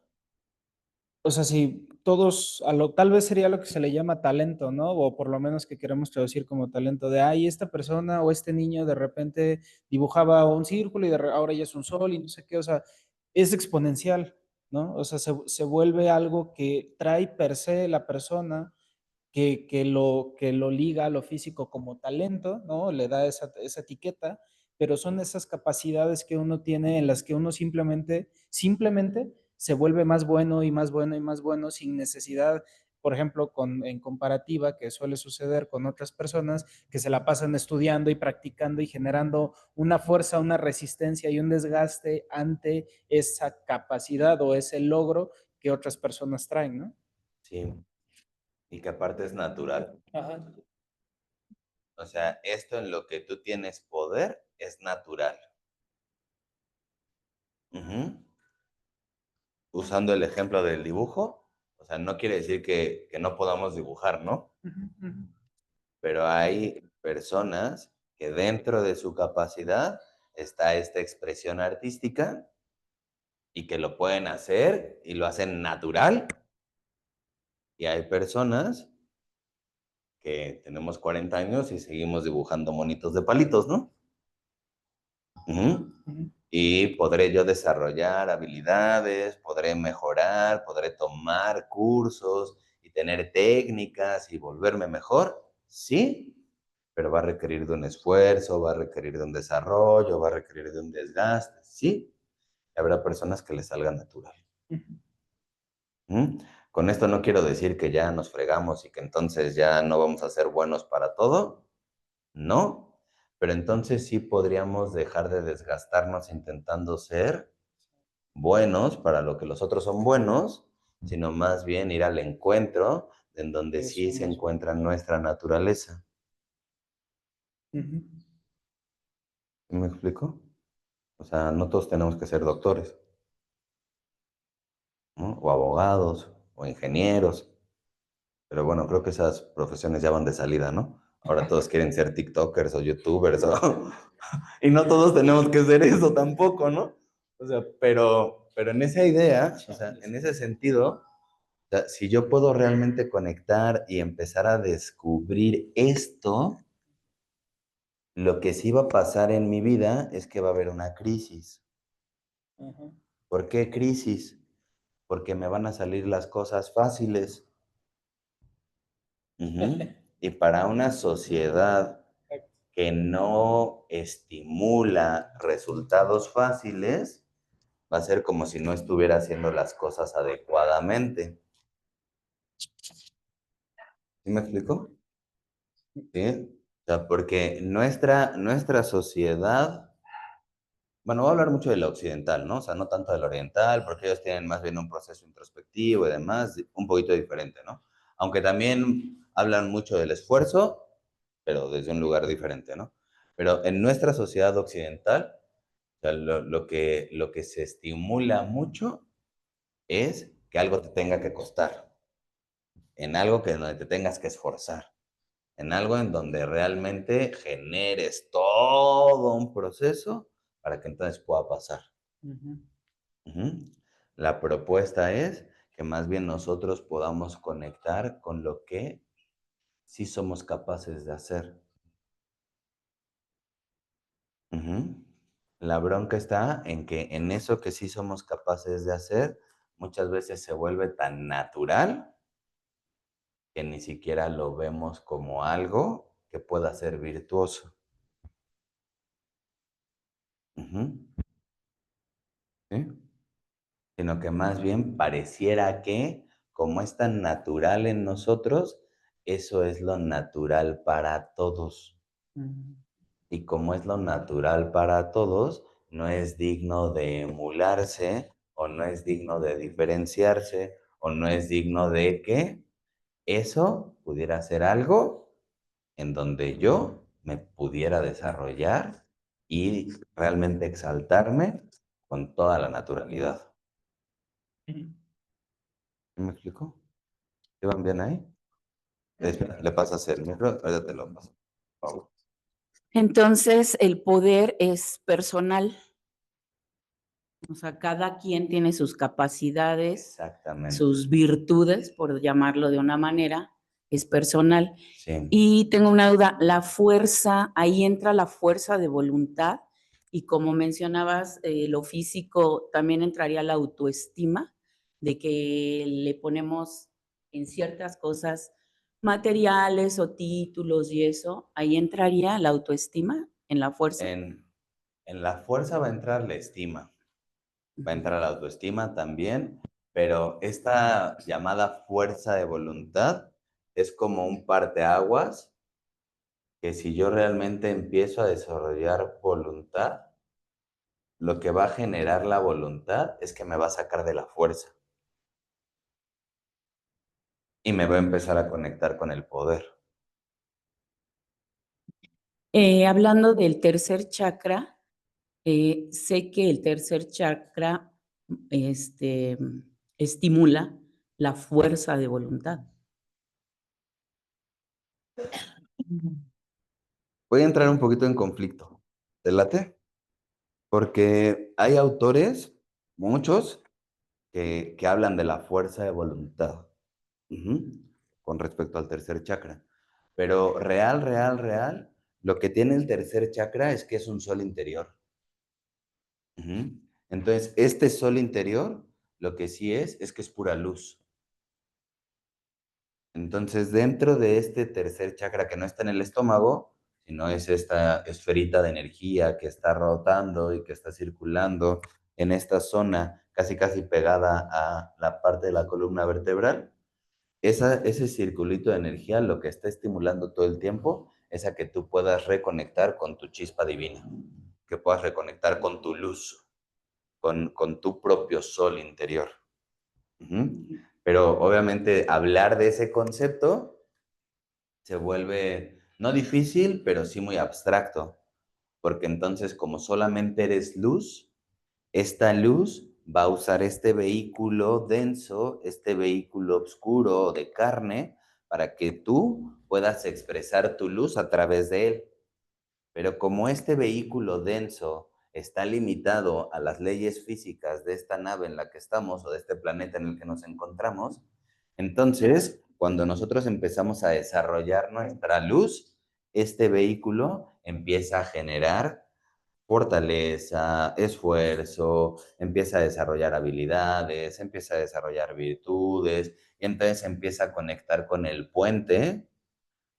Speaker 3: o sea, si todos, tal vez sería lo que se le llama talento, ¿no? O por lo menos que queremos traducir como talento de, ay, esta persona o este niño de repente dibujaba un círculo y ahora ya es un sol y no sé qué, o sea, es exponencial, ¿no? O sea, se vuelve algo que trae per se la persona que lo liga a lo físico como talento, ¿no? Le da esa etiqueta, pero son esas capacidades que uno tiene en las que uno simplemente se vuelve más bueno y más bueno y más bueno sin necesidad, por ejemplo, en comparativa, que suele suceder con otras personas que se la pasan estudiando y practicando y generando una fuerza, una resistencia y un desgaste ante esa capacidad o ese logro que otras personas traen, ¿no?
Speaker 1: Sí. Y que aparte es natural.
Speaker 3: Ajá.
Speaker 1: O sea, esto en lo que tú tienes poder es natural. Ujú. Usando el ejemplo del dibujo, o sea, no quiere decir que no podamos dibujar, ¿no?
Speaker 3: Ujú, ujú.
Speaker 1: Pero hay personas que dentro de su capacidad está esta expresión artística y que lo pueden hacer y lo hacen natural. Y hay personas que tenemos 40 años y seguimos dibujando monitos de palitos, ¿no? Ujú.
Speaker 3: Ujú.
Speaker 1: Y podré yo desarrollar habilidades, podré mejorar, podré tomar cursos y tener técnicas y volverme mejor, sí, pero va a requerir de un esfuerzo, va a requerir de un desarrollo, va a requerir de un desgaste, sí. Y habrá personas que les salga natural.
Speaker 3: Ujú.
Speaker 1: ¿Mm? Con esto no quiero decir que ya nos fregamos y que entonces ya no vamos a ser buenos para todo, no, pero entonces sí podríamos dejar de desgastarnos intentando ser buenos para lo que los otros son buenos, sino más bien ir al encuentro en donde
Speaker 3: Eso
Speaker 1: sí se
Speaker 3: mismo.
Speaker 1: encuentra nuestra naturaleza.
Speaker 3: Ujú.
Speaker 1: ¿Sí me explico? O sea, no todos tenemos que ser doctores, ¿no? O abogados, o ingenieros, pero bueno, creo que esas profesiones ya van de salida, ¿no? Ahora todos quieren ser TikTokers o YouTubers, y no todos tenemos que ser eso tampoco, ¿no? O sea, pero en esa idea, o sea, en ese sentido, o sea, si yo puedo realmente conectar y empezar a descubrir esto, lo que sí va a pasar en mi vida es que va a haber una crisis.
Speaker 3: Ajá.
Speaker 1: ¿Por qué crisis? Porque me van a salir las cosas fáciles. Ujú. Y para una sociedad que no estimula resultados fáciles, va a ser como si no estuviera haciendo las cosas adecuadamente. ¿Sí me explico? ¿Sí? O sea, porque nuestra sociedad, bueno, voy a hablar mucho de la occidental, ¿no? O sea, no tanto de la oriental, porque ellos tienen más bien un proceso introspectivo y demás, un poquito diferente, ¿no? Aunque también hablan mucho del esfuerzo, pero desde un lugar diferente, ¿no? Pero en nuestra sociedad occidental, o sea, lo que se estimula mucho es que algo te tenga que costar, en algo que donde te tengas que esforzar, en algo en donde realmente generes todo un proceso para que entonces pueda pasar.
Speaker 3: Ujú.
Speaker 1: Ujú. La propuesta es que más bien nosotros podamos conectar con lo que sí somos capaces de hacer. Ujú. La bronca está en que en eso que sí somos capaces de hacer, muchas veces se vuelve tan natural que ni siquiera lo vemos como algo que pueda ser virtuoso. Ujú. ¿Sí? Sino que más bien pareciera que, como es tan natural en nosotros, eso es lo natural para todos.
Speaker 3: Ujú.
Speaker 1: Y como es lo natural para todos, no es digno de emularse, o no es digno de diferenciarse, o no es digno de que eso pudiera ser algo en donde yo me pudiera desarrollar y realmente exaltarme con toda la naturalidad. ¿Sí me explico? ¿Sí van bien ahí? Espera, le pasas el micro, ahorita te lo paso. Por favor.
Speaker 2: Entonces, el poder es personal. O sea, cada quien tiene sus capacidades,
Speaker 1: Exactamente.
Speaker 2: sus virtudes, por llamarlo de una manera, es personal.
Speaker 1: Sí.
Speaker 2: Y tengo una duda, la fuerza, ahí entra la fuerza de voluntad y como mencionabas, lo físico, también entraría la autoestima, de que le ponemos en ciertas cosas materiales o títulos y eso, ahí entraría la autoestima en la fuerza.
Speaker 1: En la fuerza va a entrar la estima, va a entrar la autoestima también, pero esta llamada fuerza de voluntad es como un parteaguas que si yo realmente empiezo a desarrollar voluntad, lo que va a generar la voluntad es que me va a sacar de la fuerza y me va a empezar a conectar con el poder.
Speaker 2: Hablando del tercer chakra, sé que el tercer chakra este, estimula la fuerza de voluntad.
Speaker 1: Voy a entrar un poquito en conflicto. ¿Te late? Porque hay autores, muchos, que hablan de la fuerza de voluntad. Ujú. Con respecto al tercer chakra. Pero real, lo que tiene el tercer chakra es que es un sol interior. Ujú. Entonces, este sol interior, lo que sí es que es pura luz. Entonces, dentro de este tercer chakra que no está en el estómago, sino es esta esferita de energía que está rotando y que está circulando en esta zona casi casi pegada a la parte de la columna vertebral, ese circulito de energía lo que está estimulando todo el tiempo es a que tú puedas reconectar con tu chispa divina, que puedas reconectar con tu luz, con tu propio sol interior. Ujú. Pero obviamente hablar de ese concepto se vuelve no difícil, pero sí muy abstracto, porque entonces como solamente eres luz, esta luz va a usar este vehículo denso, este vehículo oscuro de carne, para que tú puedas expresar tu luz a través de él. Pero como este vehículo denso está limitado a las leyes físicas de esta nave en la que estamos o de este planeta en el que nos encontramos, entonces cuando nosotros empezamos a desarrollar nuestra luz, este vehículo empieza a generar fortaleza, esfuerzo, empieza a desarrollar habilidades, empieza a desarrollar virtudes, y entonces empieza a conectar con el puente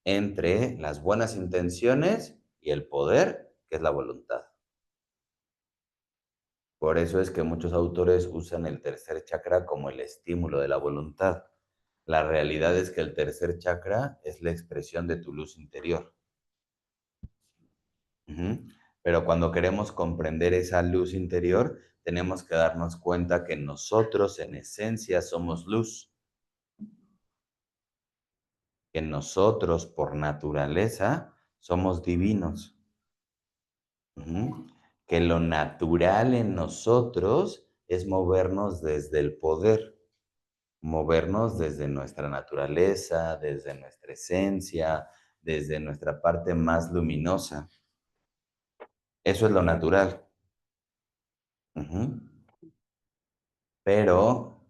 Speaker 1: entre las buenas intenciones y el poder, que es la voluntad. Por eso es que muchos autores usan el tercer chakra como el estímulo de la voluntad. La realidad es que el tercer chakra es la expresión de tu luz interior. Pero cuando queremos comprender esa luz interior, tenemos que darnos cuenta que nosotros en esencia somos luz, que nosotros por naturaleza somos divinos, que lo natural en nosotros es movernos desde el poder, movernos desde nuestra naturaleza, desde nuestra esencia, desde nuestra parte más luminosa. Eso es lo natural. Pero,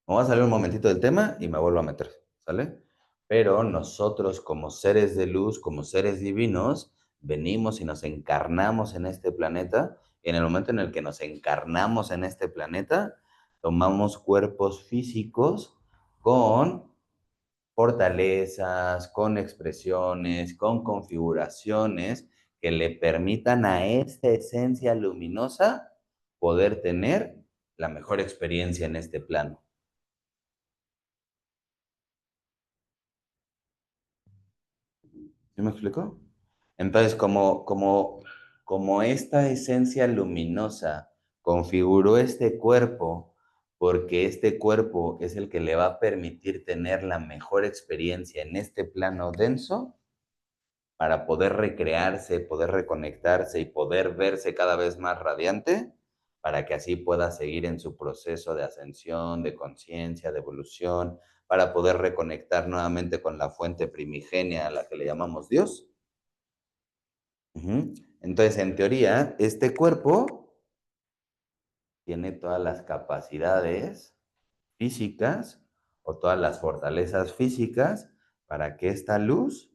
Speaker 1: me voy a salir un momentito del tema y me vuelvo a meter, ¿sale? Pero nosotros como seres de luz, como seres divinos, venimos y nos encarnamos en este planeta. Y en el momento en el que nos encarnamos en este planeta, tomamos cuerpos físicos con fortalezas, con expresiones, con configuraciones que le permitan a esta esencia luminosa poder tener la mejor experiencia en este plano. ¿Sí me explico? Entonces, como esta esencia luminosa configuró este cuerpo, porque este cuerpo es el que le va a permitir tener la mejor experiencia en este plano denso, para poder recrearse, poder reconectarse y poder verse cada vez más radiante, para que así pueda seguir en su proceso de ascensión, de conciencia, de evolución, para poder reconectar nuevamente con la fuente primigenia a la que le llamamos Dios. Entonces, en teoría, este cuerpo tiene todas las capacidades físicas o todas las fortalezas físicas para que esta luz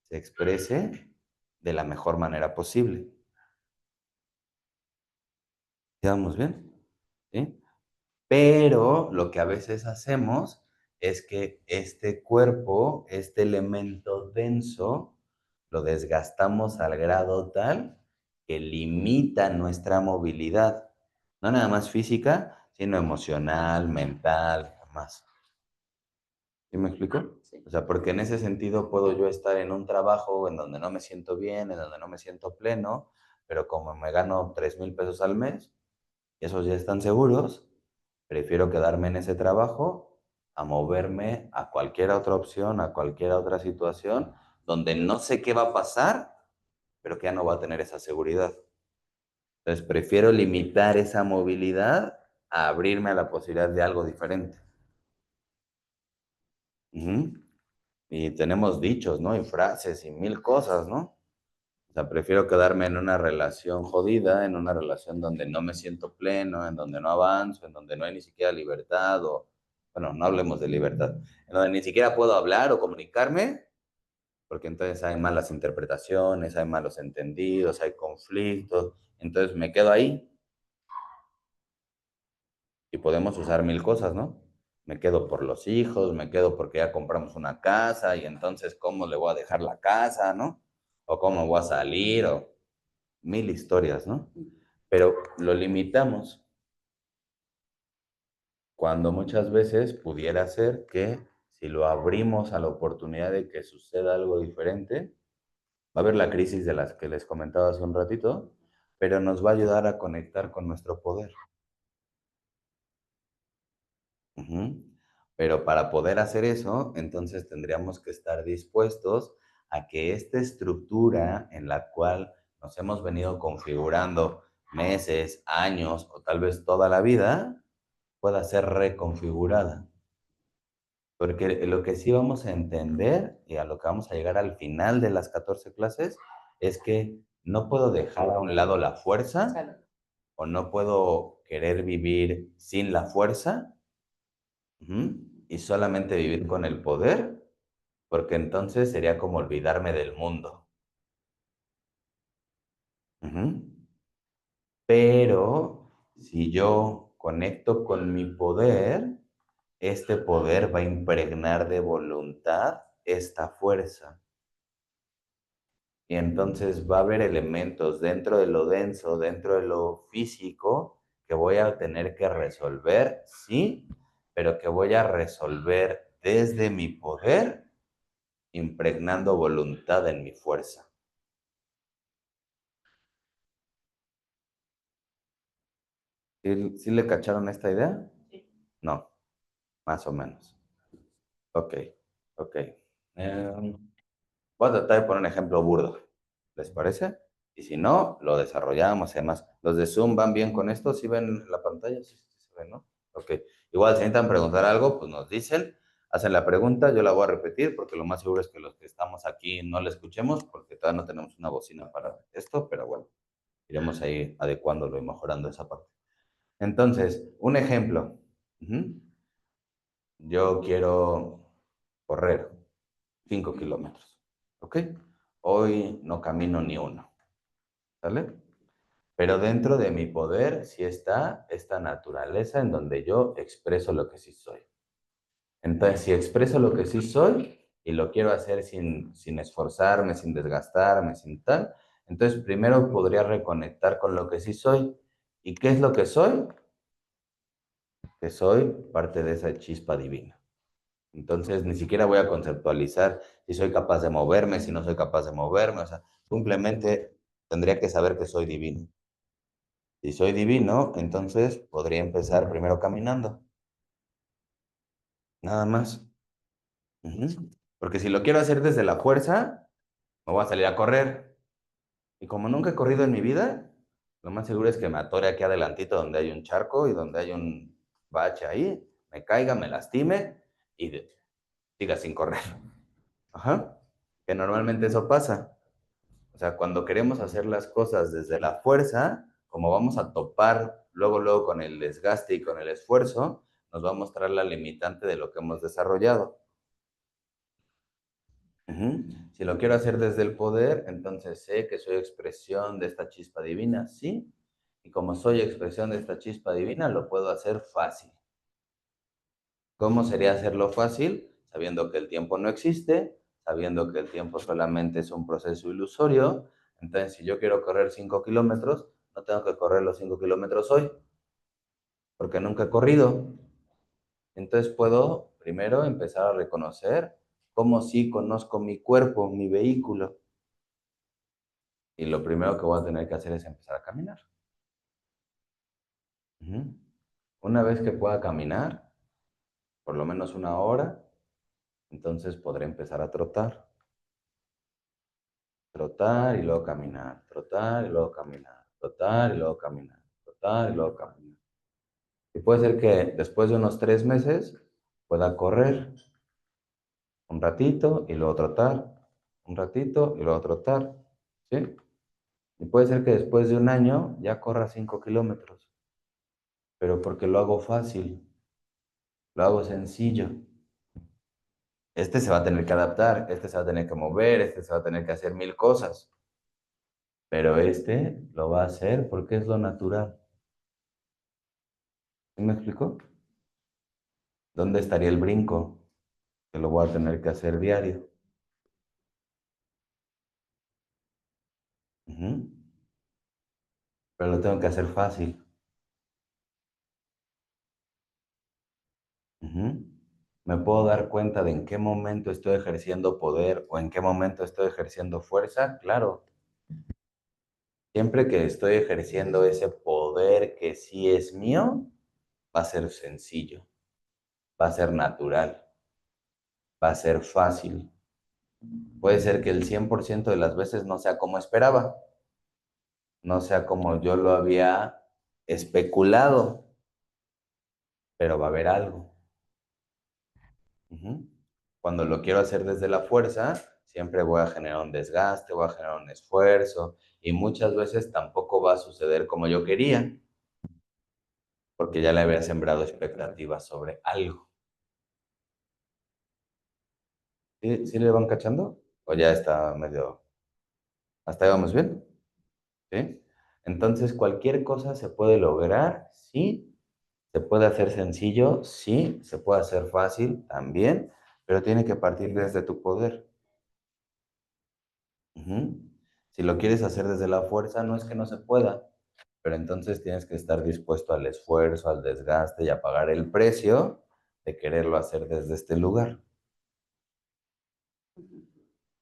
Speaker 1: se exprese de la mejor manera posible. ¿Quedamos bien? ¿Sí? Pero lo que a veces hacemos es que este cuerpo, este elemento denso, lo desgastamos al grado tal que limita nuestra movilidad. No nada más física, sino emocional, mental, más. ¿Sí me explico?
Speaker 2: Sí.
Speaker 1: O sea, porque en ese sentido puedo yo estar en un trabajo en donde no me siento bien, en donde no me siento pleno, pero como me gano 3,000 pesos al mes, esos ya están seguros, prefiero quedarme en ese trabajo a moverme a cualquier otra opción, a cualquier otra situación, donde no sé qué va a pasar, pero que ya no va a tener esa seguridad. Entonces, prefiero limitar esa movilidad a abrirme a la posibilidad de algo diferente. Y tenemos dichos, ¿no? Y frases y mil cosas, ¿no? O sea, prefiero quedarme en una relación jodida, en una relación donde no me siento pleno, en donde no avanzo, en donde no hay ni siquiera libertad, o, bueno, no hablemos de libertad, en donde ni siquiera puedo hablar o comunicarme, porque entonces hay malas interpretaciones, hay malos entendidos, hay conflictos, entonces me quedo ahí y podemos usar mil cosas, ¿no? Me quedo por los hijos, me quedo porque ya compramos una casa y entonces ¿cómo le voy a dejar la casa, no? O cómo voy a salir, o mil historias, ¿no? Pero lo limitamos cuando muchas veces pudiera ser que si lo abrimos a la oportunidad de que suceda algo diferente, va a haber la crisis de las que les comentaba hace un ratito, pero nos va a ayudar a conectar con nuestro poder. Pero para poder hacer eso, entonces tendríamos que estar dispuestos a que esta estructura en la cual nos hemos venido configurando meses, años o tal vez toda la vida, pueda ser reconfigurada. Porque lo que sí vamos a entender y a lo que vamos a llegar al final de las 14 clases es que no puedo dejar a un lado la fuerza o no puedo querer vivir sin la fuerza, y solamente vivir con el poder, porque entonces sería como olvidarme del mundo. Pero si yo conecto con mi poder, este poder va a impregnar de voluntad esta fuerza. Y entonces va a haber elementos dentro de lo denso, dentro de lo físico, que voy a tener que resolver, sí, pero que voy a resolver desde mi poder, impregnando voluntad en mi fuerza. ¿Sí le cacharon esta idea? No, más o menos. Ok, ok. Voy a tratar de poner un ejemplo burdo. ¿Les parece? Y si no, lo desarrollamos. Además, los de Zoom van bien con esto. ¿Sí ven la pantalla? Sí, sí se ve, ¿no? Ok. Igual, si necesitan preguntar algo, pues nos dicen, hacen la pregunta, yo la voy a repetir porque lo más seguro es que los que estamos aquí no la escuchemos porque todavía no tenemos una bocina para esto, pero bueno, iremos ahí adecuándolo y mejorando esa parte. Entonces, un ejemplo. Ujú. Yo quiero correr 5 kilómetros, ¿ok? Hoy no camino ni uno, ¿sale? Pero dentro de mi poder sí está esta naturaleza en donde yo expreso lo que sí soy. Entonces, si expreso lo que sí soy y lo quiero hacer sin esforzarme, sin desgastarme, sin tal, entonces primero podría reconectar con lo que sí soy. ¿Y qué es lo que soy? Que soy parte de esa chispa divina. Entonces, ni siquiera voy a conceptualizar si soy capaz de moverme, si no soy capaz de moverme, o sea, simplemente tendría que saber que soy divino. Si soy divino, entonces podría empezar primero caminando, nada más. Ujú. Porque si lo quiero hacer desde la fuerza, me voy a salir a correr. Y como nunca he corrido en mi vida, lo más seguro es que me atore aquí adelantito donde hay un charco y donde hay un bache ahí, me caiga, me lastime y siga sin correr. Ajá. Que normalmente eso pasa. O sea, cuando queremos hacer las cosas desde la fuerza, como vamos a topar luego con el desgaste y con el esfuerzo, nos va a mostrar la limitante de lo que hemos desarrollado. Ujú. Si lo quiero hacer desde el poder, entonces sé que soy expresión de esta chispa divina, sí. Y como soy expresión de esta chispa divina, lo puedo hacer fácil. ¿Cómo sería hacerlo fácil? Sabiendo que el tiempo no existe, sabiendo que el tiempo solamente es un proceso ilusorio. Entonces, si yo quiero correr 5 kilómetros, no tengo que correr los 5 kilómetros hoy, porque nunca he corrido. Entonces puedo primero empezar a reconocer cómo sí conozco mi cuerpo, mi vehículo. Y lo primero que voy a tener que hacer es empezar a caminar. Ujú. Una vez que pueda caminar, por lo menos una hora, entonces podré empezar a trotar. Trotar y luego caminar, trotar y luego caminar, trotar y luego caminar, trotar y luego caminar. Y puede ser que después de unos 3 meses pueda correr un ratito y luego trotar, un ratito y luego trotar, ¿sí? Y puede ser que después de un año ya corra 5 kilómetros, pero porque lo hago fácil, lo hago sencillo. Este se va a tener que adaptar, este se va a tener que mover, este se va a tener que hacer mil cosas, pero este lo va a hacer porque es lo natural. ¿Sí me explico? ¿Dónde estaría el brinco? Que lo voy a tener que hacer diario. Ujú. Pero lo tengo que hacer fácil. Ujú. ¿Me puedo dar cuenta de en qué momento estoy ejerciendo poder o en qué momento estoy ejerciendo fuerza? Claro. Siempre que estoy ejerciendo ese poder que sí es mío, va a ser sencillo, va a ser natural, va a ser fácil. Puede ser que el 100% de las veces no sea como esperaba, no sea como yo lo había especulado, pero va a haber algo. Ujú. Cuando lo quiero hacer desde la fuerza, siempre voy a generar un desgaste, voy a generar un esfuerzo y muchas veces tampoco va a suceder como yo quería, porque ya le había sembrado expectativas sobre algo. ¿Sí le van cachando? ¿O ya está medio... ¿Hasta ahí vamos bien? ¿Sí? Entonces, cualquier cosa se puede lograr, sí. Se puede hacer sencillo, sí. Se puede hacer fácil también, pero tiene que partir desde tu poder. Ujú. Si lo quieres hacer desde la fuerza, no es que no se pueda, pero entonces tienes que estar dispuesto al esfuerzo, al desgaste y a pagar el precio de quererlo hacer desde este lugar.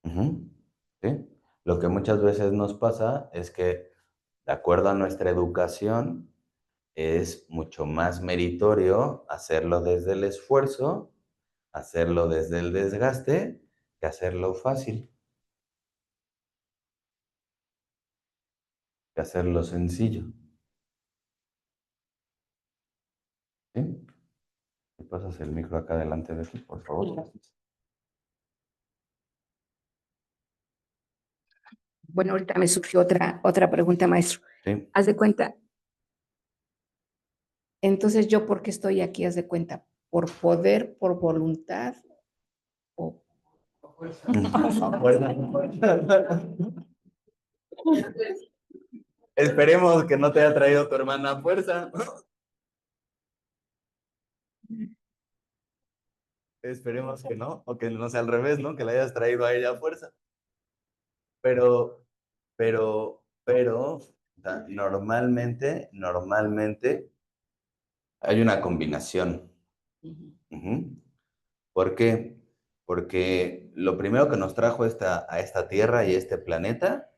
Speaker 1: Ujú, ¿sí? Lo que muchas veces nos pasa es que, de acuerdo a nuestra educación, es mucho más meritorio hacerlo desde el esfuerzo, hacerlo desde el desgaste, que hacerlo fácil, que hacerlo sencillo. ¿Sí? ¿Me pasas el micro acá delante de ti, por favor?
Speaker 4: Bueno, ahorita me surgió otra pregunta, maestro.
Speaker 1: Sí.
Speaker 4: Haz de cuenta, entonces yo, ¿por qué estoy aquí? Haz de cuenta, ¿por poder, por voluntad o
Speaker 1: Esperemos que no te haya traído tu hermana a fuerza. Esperemos que no, o que no sea al revés, ¿no? Que la hayas traído a ella a fuerza. Pero, o sea, normalmente hay una combinación. Ujú. ¿Por qué? Porque lo primero que nos trajo a esta Tierra y este planeta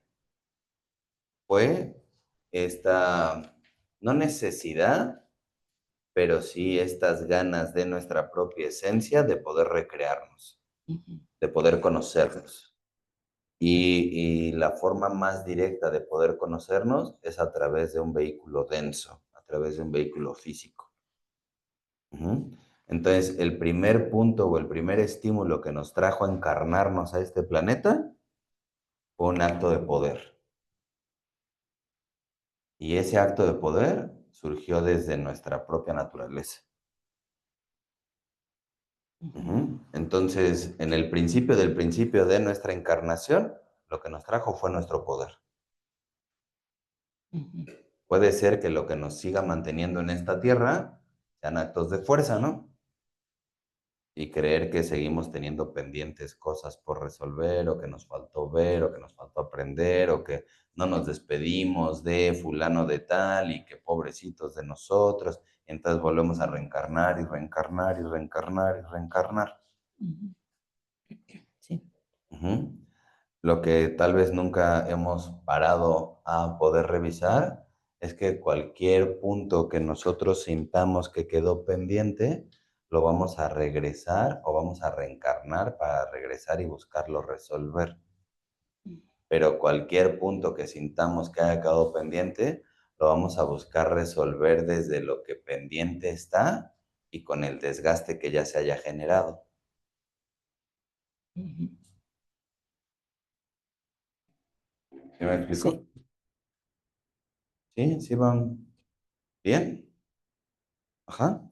Speaker 1: fue esta, no necesidad, pero sí estas ganas de nuestra propia esencia de poder recrearnos, de poder conocernos. Y la forma más directa de poder conocernos es a través de un vehículo denso, a través de un vehículo físico. Ujú. Entonces, el primer punto o el primer estímulo que nos trajo a encarnarnos a este planeta fue un acto de poder. Y ese acto de poder surgió desde nuestra propia naturaleza. Ujú. Entonces, en el principio del principio de nuestra encarnación, lo que nos trajo fue nuestro poder. Puede ser que lo que nos siga manteniendo en esta tierra sean actos de fuerza, ¿no? Y creer que seguimos teniendo pendientes cosas por resolver, o que nos faltó ver, o que nos faltó aprender, o que no nos despedimos de fulano de tal, y que pobrecitos de nosotros. Entonces volvemos a reencarnar y reencarnar y reencarnar y reencarnar.
Speaker 4: sí?
Speaker 1: Ujú. Lo que tal vez nunca hemos parado a poder revisar es que cualquier punto que nosotros sintamos que quedó pendiente, lo vamos a regresar o vamos a reencarnar para regresar y buscarlo resolver. Pero cualquier punto que sintamos que haya quedado pendiente, lo vamos a buscar resolver desde lo que pendiente está y con el desgaste que ya se haya generado. ¿Sí me explico?
Speaker 4: Sí.
Speaker 1: Sí, sí van bien. Ajá.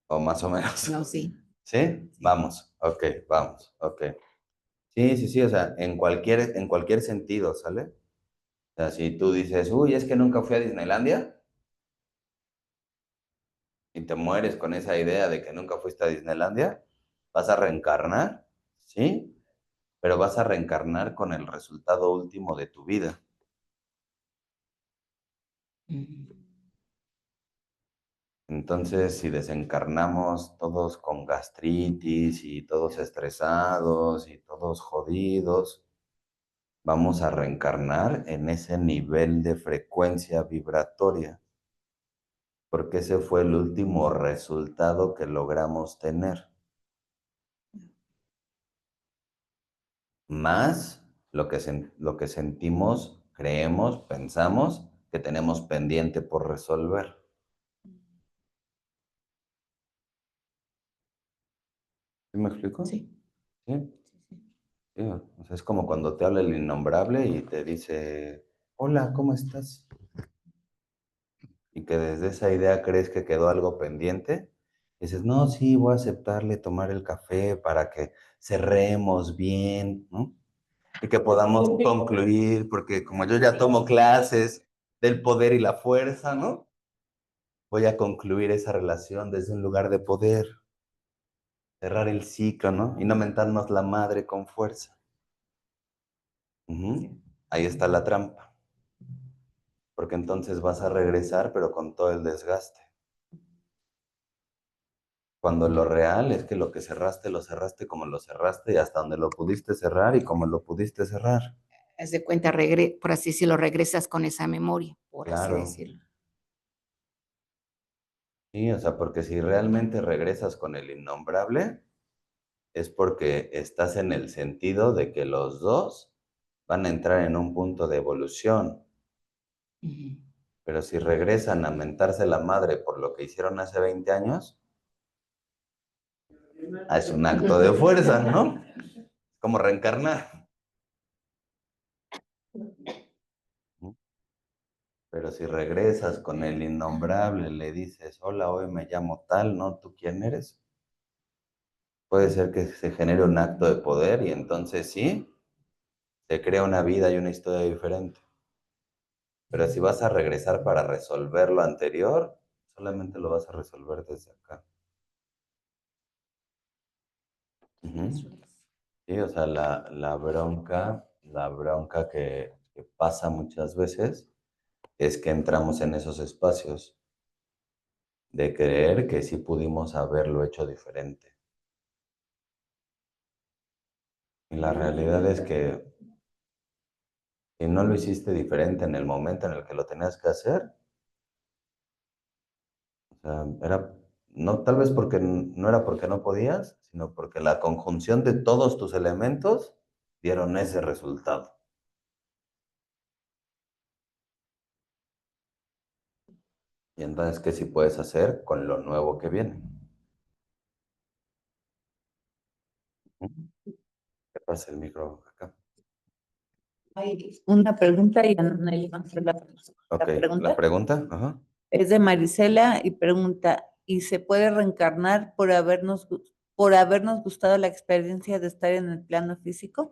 Speaker 1: O más o menos.
Speaker 4: No, sí.
Speaker 1: ¿Sí? Vamos, ok, vamos, ok. Sí, sí, sí, o sea, en cualquier sentido, ¿sale? O sea, si tú dices, uy, es que nunca fui a Disneylandia, y te mueres con esa idea de que nunca fuiste a Disneylandia, vas a reencarnar, ¿sí? Pero vas a reencarnar con el resultado último de tu vida. Entonces, si desencarnamos todos con gastritis y todos estresados y todos jodidos, vamos a reencarnar en ese nivel de frecuencia vibratoria, porque ese fue el último resultado que logramos tener, más lo que sentimos, creemos, pensamos que tenemos pendiente por resolver. ¿Sí me explico?
Speaker 4: Sí.
Speaker 1: Sí. Sí, o sea, es como cuando te habla el innombrable y te dice, hola, ¿cómo estás? Y que desde esa idea crees que quedó algo pendiente. Dices, no, sí, voy a aceptarle tomar el café para que cerremos bien, ¿no? Y que podamos concluir, porque como yo ya tomo clases del poder y la fuerza, ¿no? Voy a concluir esa relación desde un lugar de poder, cerrar el ciclo, ¿no? Y no mentarnos la madre con fuerza. Ujú. Ahí está la trampa. Porque entonces vas a regresar, pero con todo el desgaste. Cuando lo real es que lo que cerraste, lo cerraste como lo cerraste y hasta donde lo pudiste cerrar y como lo pudiste cerrar.
Speaker 4: Haz de cuenta, por así decirlo, regresas con esa memoria, por así
Speaker 1: Claro.
Speaker 4: decirlo.
Speaker 1: Sí, o sea, porque si realmente regresas con el innombrable, es porque estás en el sentido de que los dos van a entrar en un punto de evolución.
Speaker 4: Ujú.
Speaker 1: Pero si regresan a mentarse la madre por lo que hicieron hace 20 años, es un acto de fuerza, ¿no? Como reencarnar. Pero si regresas con el innombrable, le dices, hola, hoy me llamo tal, ¿no? ¿Tú quién eres? Puede ser que se genere un acto de poder y entonces sí, se crea una vida y una historia diferente. Pero si vas a regresar para resolver lo anterior, solamente lo vas a resolver desde acá. Ujú. Sí, o sea, la bronca que pasa muchas veces es que entramos en esos espacios de creer que sí pudimos haberlo hecho diferente. Y la realidad es que si no lo hiciste diferente en el momento en el que lo tenías que hacer, o sea, era, no, tal vez porque no era porque no podías, sino porque la conjunción de todos tus elementos dieron ese resultado. Y entonces, ¿qué sí puedes hacer con lo nuevo que viene? ¿Qué pasa el micro acá?
Speaker 5: Hay una pregunta y Anneli va a hacer la
Speaker 1: Ok,
Speaker 5: pregunta.
Speaker 1: la pregunta, ajá.
Speaker 5: Es de Marisela y pregunta, ¿y se puede reencarnar por habernos gustado la experiencia de estar en el plano físico?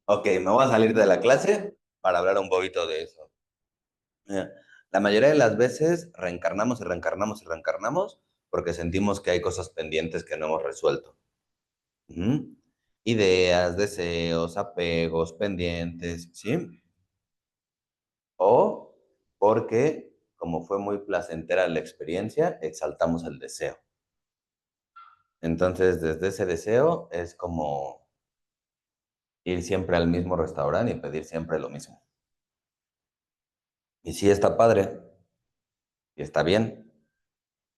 Speaker 1: Ok, me voy a salir de la clase para hablar un poquito de eso. Mira, la mayoría de las veces reencarnamos y reencarnamos y reencarnamos porque sentimos que hay cosas pendientes que no hemos resuelto. Ujú. Ideas, deseos, apegos, pendientes, ¿sí? O porque, como fue muy placentera la experiencia, exaltamos el deseo. Entonces, desde ese deseo es como ir siempre al mismo restaurante y pedir siempre lo mismo. Y sí está padre, y está bien,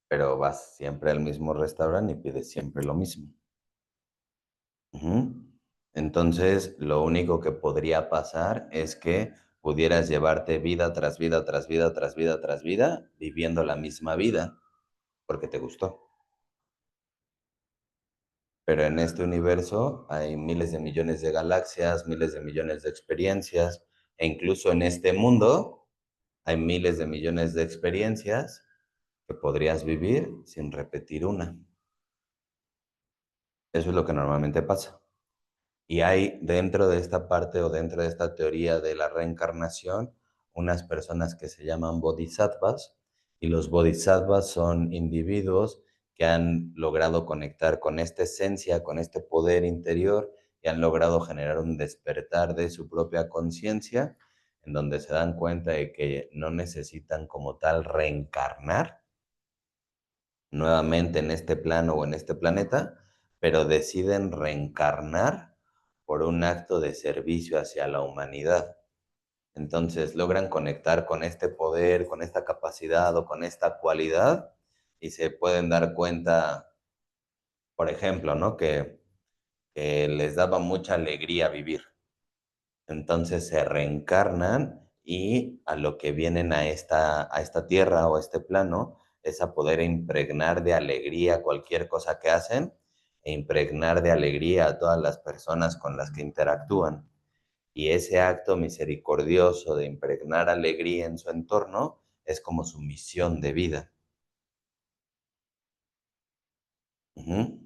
Speaker 1: pero vas siempre al mismo restaurante y pides siempre lo mismo. Ujú. Entonces, lo único que podría pasar es que pudieras llevarte vida tras vida, tras vida, tras vida, tras vida, viviendo la misma vida, porque te gustó. Pero en este universo hay miles de millones de galaxias, miles de millones de experiencias, e incluso en este mundo hay miles de millones de experiencias que podrías vivir sin repetir una. Eso es lo que normalmente pasa. Y hay dentro de esta parte o dentro de esta teoría de la reencarnación unas personas que se llaman bodhisattvas, y los bodhisattvas son individuos que han logrado conectar con esta esencia, con este poder interior, y han logrado generar un despertar de su propia conciencia, en donde se dan cuenta de que no necesitan como tal reencarnar nuevamente en este plano o en este planeta, pero deciden reencarnar por un acto de servicio hacia la humanidad. Entonces logran conectar con este poder, con esta capacidad o con esta cualidad y se pueden dar cuenta, por ejemplo, ¿no? Que les daba mucha alegría vivir. Entonces se reencarnan y a lo que vienen a esta tierra o a este plano es a poder impregnar de alegría cualquier cosa que hacen e impregnar de alegría a todas las personas con las que interactúan. Y ese acto misericordioso de impregnar alegría en su entorno es como su misión de vida. Ujú.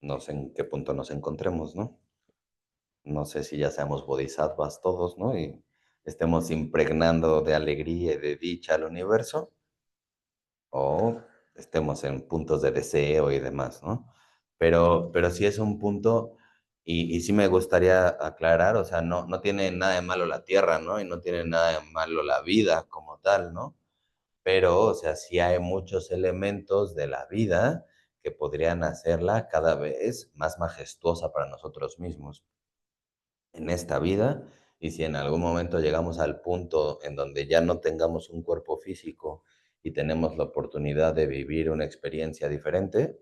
Speaker 1: No sé en qué punto nos encontremos, ¿no? No sé si ya seamos bodhisattvas todos, ¿no? Y estemos impregnando de alegría y de dicha al universo, o estemos en puntos de deseo y demás, ¿no? pero sí es un punto, y sí me gustaría aclarar, o sea, no tiene nada de malo la tierra, ¿no? Y no tiene nada de malo la vida como tal, ¿no? Pero, o sea, sí hay muchos elementos de la vida que podrían hacerla cada vez más majestuosa para nosotros mismos en esta vida. Y si en algún momento llegamos al punto en donde ya no tengamos un cuerpo físico y tenemos la oportunidad de vivir una experiencia diferente,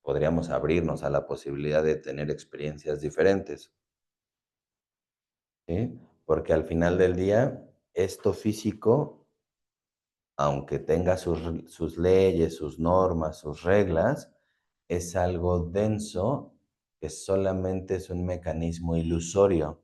Speaker 1: podríamos abrirnos a la posibilidad de tener experiencias diferentes, ¿sí? Porque al final del día, esto físico, aunque tenga sus leyes, sus normas, sus reglas, es algo denso que solamente es un mecanismo ilusorio.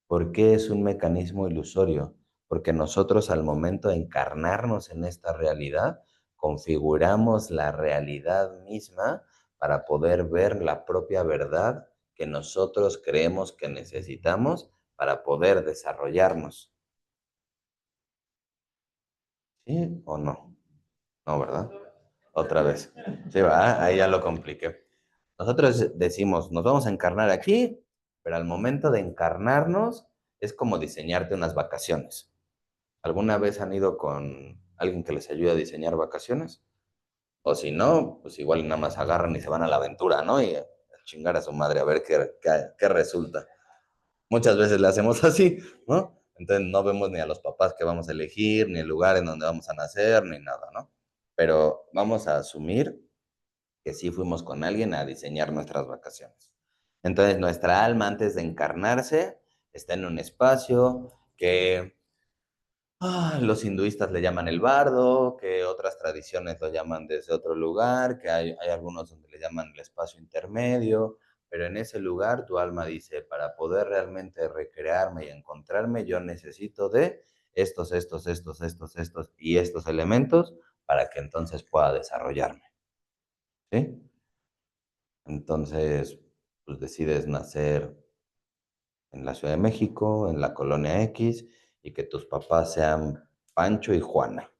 Speaker 1: ¿Por qué es un mecanismo ilusorio? Porque nosotros al momento de encarnarnos en esta realidad, configuramos la realidad misma para poder ver la propia verdad que nosotros creemos que necesitamos para poder desarrollarnos. ¿Sí o no? No, ¿verdad? Otra vez. Sí, va, ahí ya lo compliqué. Nosotros decimos, nos vamos a encarnar aquí, pero al momento de encarnarnos es como diseñarte unas vacaciones. ¿Alguna vez han ido con alguien que les ayude a diseñar vacaciones? O si no, pues igual nada más agarran y se van a la aventura, ¿no? Y a chingar a su madre a ver qué resulta. Muchas veces le hacemos así, ¿no? Entonces no vemos ni a los papás que vamos a elegir, ni el lugar en donde vamos a nacer, ni nada, ¿no? Pero vamos a asumir que sí fuimos con alguien a diseñar nuestras vacaciones. Entonces nuestra alma antes de encarnarse está en un espacio que los hinduistas le llaman el bardo, que otras tradiciones lo llaman desde otro lugar, que hay algunos donde le llaman el espacio intermedio, pero en ese lugar tu alma dice, para poder realmente recrearme y encontrarme, yo necesito de estos y estos elementos para que entonces pueda desarrollarme, ¿sí? Entonces, pues decides nacer en la Ciudad de México, en la colonia X, y que tus papás sean Pancho y Juana.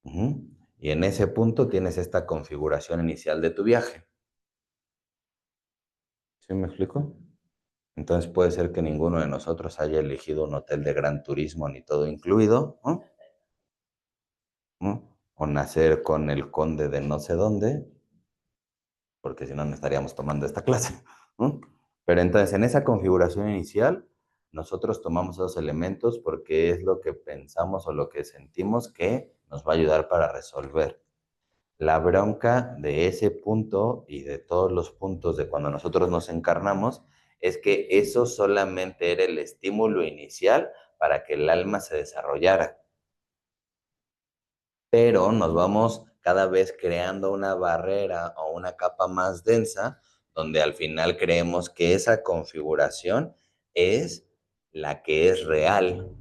Speaker 1: Ujú. Y en ese punto tienes esta configuración inicial de tu viaje. ¿Sí me explico? Entonces puede ser que ninguno de nosotros haya elegido un hotel de gran turismo ni todo incluido, ¿no? ¿No? O nacer con el conde de no sé dónde, porque si no, no estaríamos tomando esta clase, ¿no? Pero entonces, en esa configuración inicial, nosotros tomamos esos elementos porque es lo que pensamos o lo que sentimos que nos va a ayudar para resolver. La bronca de ese punto y de todos los puntos de cuando nosotros nos encarnamos es que eso solamente era el estímulo inicial para que el alma se desarrollara, pero nos vamos cada vez creando una barrera o una capa más densa, donde al final creemos que esa configuración es la que es real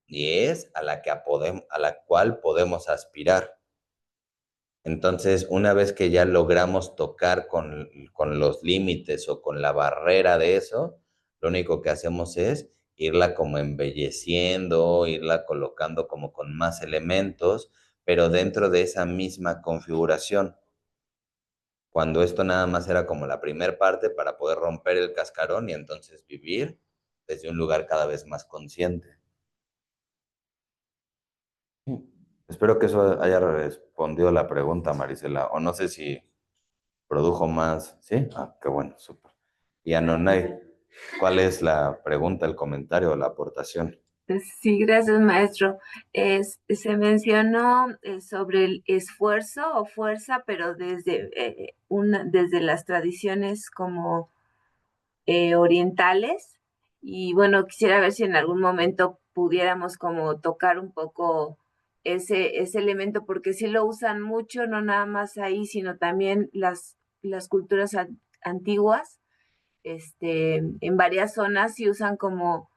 Speaker 1: y es a a la cual podemos aspirar. Entonces, una vez que ya logramos tocar con los límites o con la barrera de eso, lo único que hacemos es irla como embelleciendo, irla colocando como con más elementos, pero dentro de esa misma configuración. Cuando esto nada más era como la primer parte para poder romper el cascarón y entonces vivir desde un lugar cada vez más consciente. Espero que eso haya respondido la pregunta, Marisela, o no sé si produjo más, ¿sí? Ah, qué bueno, súper. Y Anonay, ¿cuál es la pregunta, el comentario o la aportación?
Speaker 6: Sí, gracias, maestro. Se mencionó sobre el esfuerzo o fuerza, pero desde las tradiciones como orientales. Y bueno, quisiera ver si en algún momento pudiéramos como tocar un poco ese elemento, porque sí lo usan mucho, no nada más ahí, sino también las culturas antiguas en varias zonas sí usan como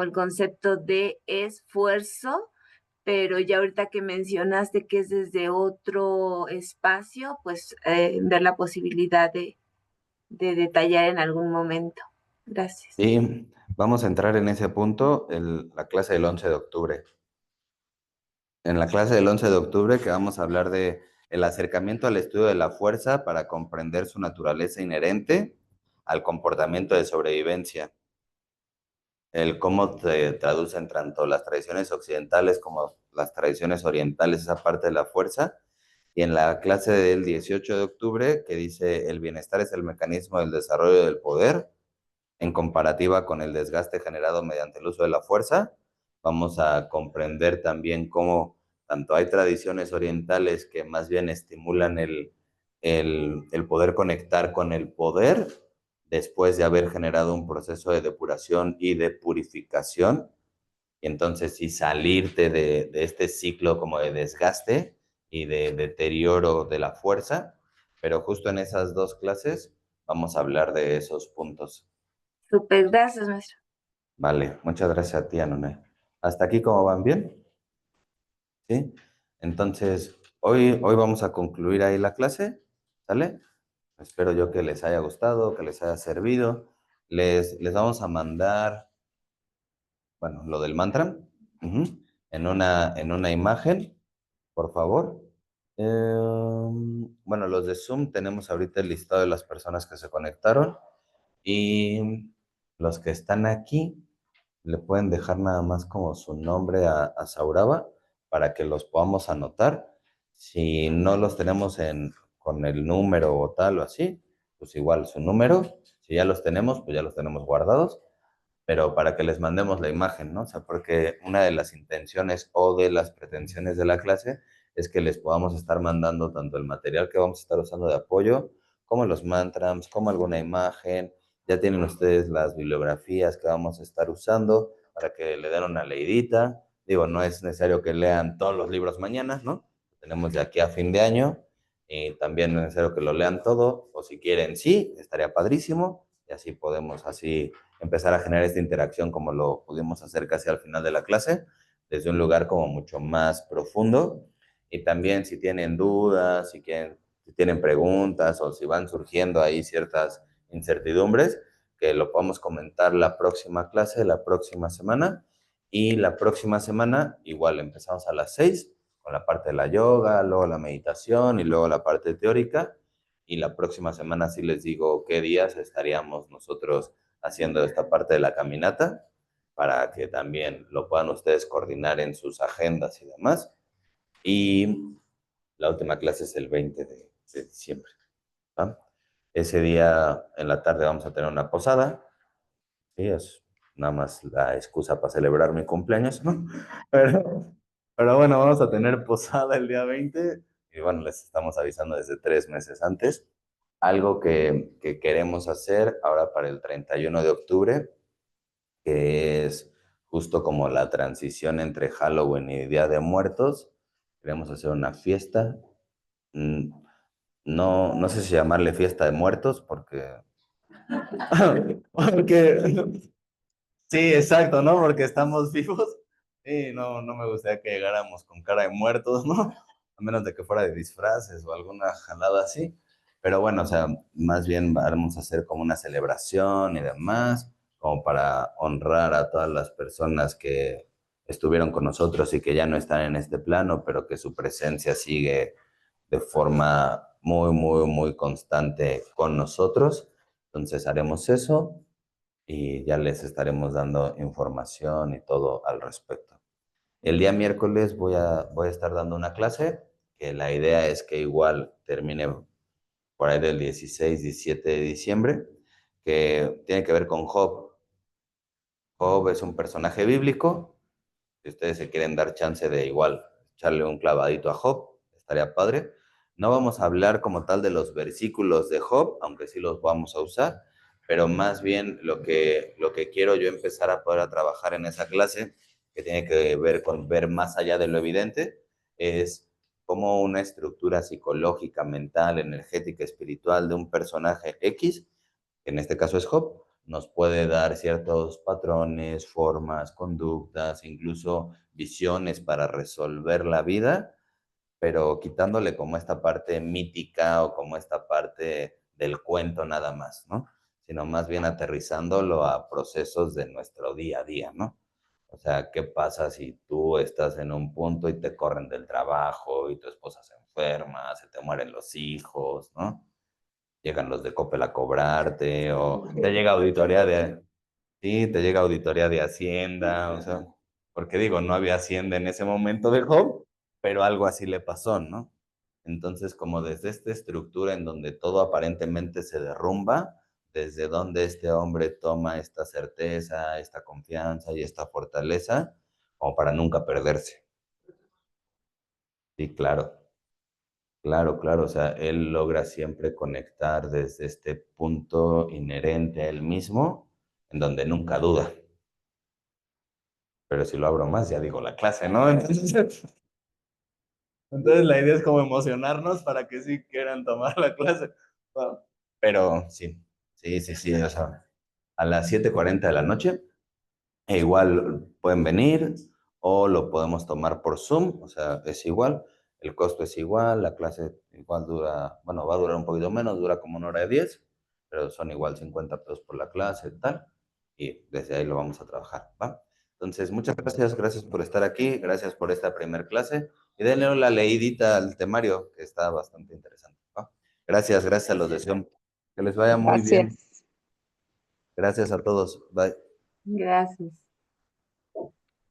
Speaker 6: el concepto de esfuerzo, pero ya ahorita que mencionaste que es desde otro espacio, pues ver la posibilidad de detallar en algún momento. Gracias.
Speaker 1: Sí, vamos a entrar en ese punto en la clase del 11 de octubre. En la clase del 11 de octubre que vamos a hablar de el acercamiento al estudio de la fuerza para comprender su naturaleza inherente al comportamiento de sobrevivencia. El cómo se traducen tanto las tradiciones occidentales como las tradiciones orientales, esa parte de la fuerza. Y en la clase del 18 de octubre, que dice, el bienestar es el mecanismo del desarrollo del poder, en comparativa con el desgaste generado mediante el uso de la fuerza, vamos a comprender también cómo tanto hay tradiciones orientales que más bien estimulan el poder conectar con el poder, después de haber generado un proceso de depuración y de purificación, y entonces sí salirte de este ciclo como de desgaste y de deterioro de la fuerza, pero justo en esas dos clases vamos a hablar de esos puntos.
Speaker 6: Súper, gracias, maestro.
Speaker 1: Vale, muchas gracias a ti, Anune. ¿Hasta aquí cómo van bien? ¿Sí? Entonces, hoy vamos a concluir ahí la clase, ¿sale? Espero yo que les haya gustado, que les haya servido. Les vamos a mandar, bueno, lo del mantra, en una imagen, por favor. Bueno, los de Zoom tenemos ahorita el listado de las personas que se conectaron y los que están aquí le pueden dejar nada más como su nombre a Sauraba para que los podamos anotar. Si no los tenemos con el número o tal o así, pues igual su número. Si ya los tenemos, pues ya los tenemos guardados, pero para que les mandemos la imagen, ¿no? O sea, porque una de las intenciones o de las pretensiones de la clase es que les podamos estar mandando tanto el material que vamos a estar usando de apoyo, como los mantras, como alguna imagen. Ya tienen ustedes las bibliografías que vamos a estar usando para que le den una leidita. Digo, no es necesario que lean todos los libros mañana, ¿no? Tenemos de aquí a fin de año y también no es necesario que lo lean todo, o si quieren, sí, estaría padrísimo y así podemos así empezar a generar esta interacción como lo pudimos hacer casi al final de la clase, desde un lugar como mucho más profundo. Y también si tienen dudas, si tienen preguntas o si van surgiendo ahí ciertas incertidumbres, que lo podamos comentar la próxima clase, la próxima semana. Y la próxima semana igual empezamos a las 6 con la parte de la yoga, luego la meditación y luego la parte teórica. Y la próxima semana sí les digo qué días estaríamos nosotros haciendo esta parte de la caminata para que también lo puedan ustedes coordinar en sus agendas y demás. Y la última clase es el 20 de diciembre. ¿Va? Ese día en la tarde vamos a tener una posada. Sí, es nada más la excusa para celebrar mi cumpleaños, ¿no? Pero bueno, vamos a tener posada el día 20 y bueno, les estamos avisando desde 3 meses antes. Algo que queremos hacer ahora para el 31 de octubre, que es justo como la transición entre Halloween y Día de Muertos. Queremos hacer una fiesta. No sé si llamarle fiesta de muertos, porque... porque... Sí, exacto, ¿no? Porque estamos vivos. Y no me gustaría que llegáramos con cara de muertos, ¿no? A menos de que fuera de disfraces o alguna jalada así. Pero bueno, o sea, más bien vamos a hacer como una celebración y demás, como para honrar a todas las personas que estuvieron con nosotros y que ya no están en este plano, pero que su presencia sigue de forma muy constante con nosotros. Entonces haremos eso y ya les estaremos dando información y todo al respecto. El día miércoles voy a estar dando una clase, que la idea es que igual termine por ahí del 16, 17 de diciembre, que tiene que ver con Job. Job es un personaje bíblico. Si ustedes se quieren dar chance de igual echarle un clavadito a Job, estaría padre. No vamos a hablar como tal de los versículos de Job, aunque sí los vamos a usar, pero más bien lo que quiero yo empezar a poder a trabajar en esa clase, que tiene que ver con ver más allá de lo evidente, es cómo una estructura psicológica, mental, energética, espiritual de un personaje X, que en este caso es Job, nos puede dar ciertos patrones, formas, conductas, incluso visiones para resolver la vida, pero quitándole como esta parte mítica o como esta parte del cuento nada más, ¿no? Sino más bien aterrizándolo a procesos de nuestro día a día, ¿no? O sea, ¿qué pasa si tú estás en un punto y te corren del trabajo y tu esposa se enfermas, se te mueren los hijos, ¿no? Llegan los de Coppel a cobrarte, o te llega auditoría de, sí, te llega auditoría de Hacienda, o sea, porque digo, no había Hacienda en ese momento de Job, pero algo así le pasó, ¿no? Entonces, como desde esta estructura en donde todo aparentemente se derrumba, desde donde este hombre toma esta certeza, esta confianza y esta fortaleza, como para nunca perderse. Sí, claro. Claro, claro, o sea, él logra siempre conectar desde este punto inherente a él mismo, en donde nunca duda. Pero si lo abro más, ya digo la clase, ¿no? Entonces la idea es como emocionarnos para que sí quieran tomar la clase. Wow. Pero sí, sí, o sea, a las 7:40 de la noche, e igual pueden venir o lo podemos tomar por Zoom, o sea, es igual, el costo es igual, la clase igual dura, bueno, va a durar un poquito menos, dura como 1 hora y 10, pero son igual 50 pesos por la clase y tal, y desde ahí lo vamos a trabajar, ¿va? Entonces, muchas gracias, gracias por estar aquí, gracias por esta primer clase, y denle una leidita al temario, que está bastante interesante, ¿va? Gracias, gracias a los de Zoom. Que les vaya muy bien.
Speaker 4: Gracias.
Speaker 1: Gracias a todos. Bye.
Speaker 6: Gracias.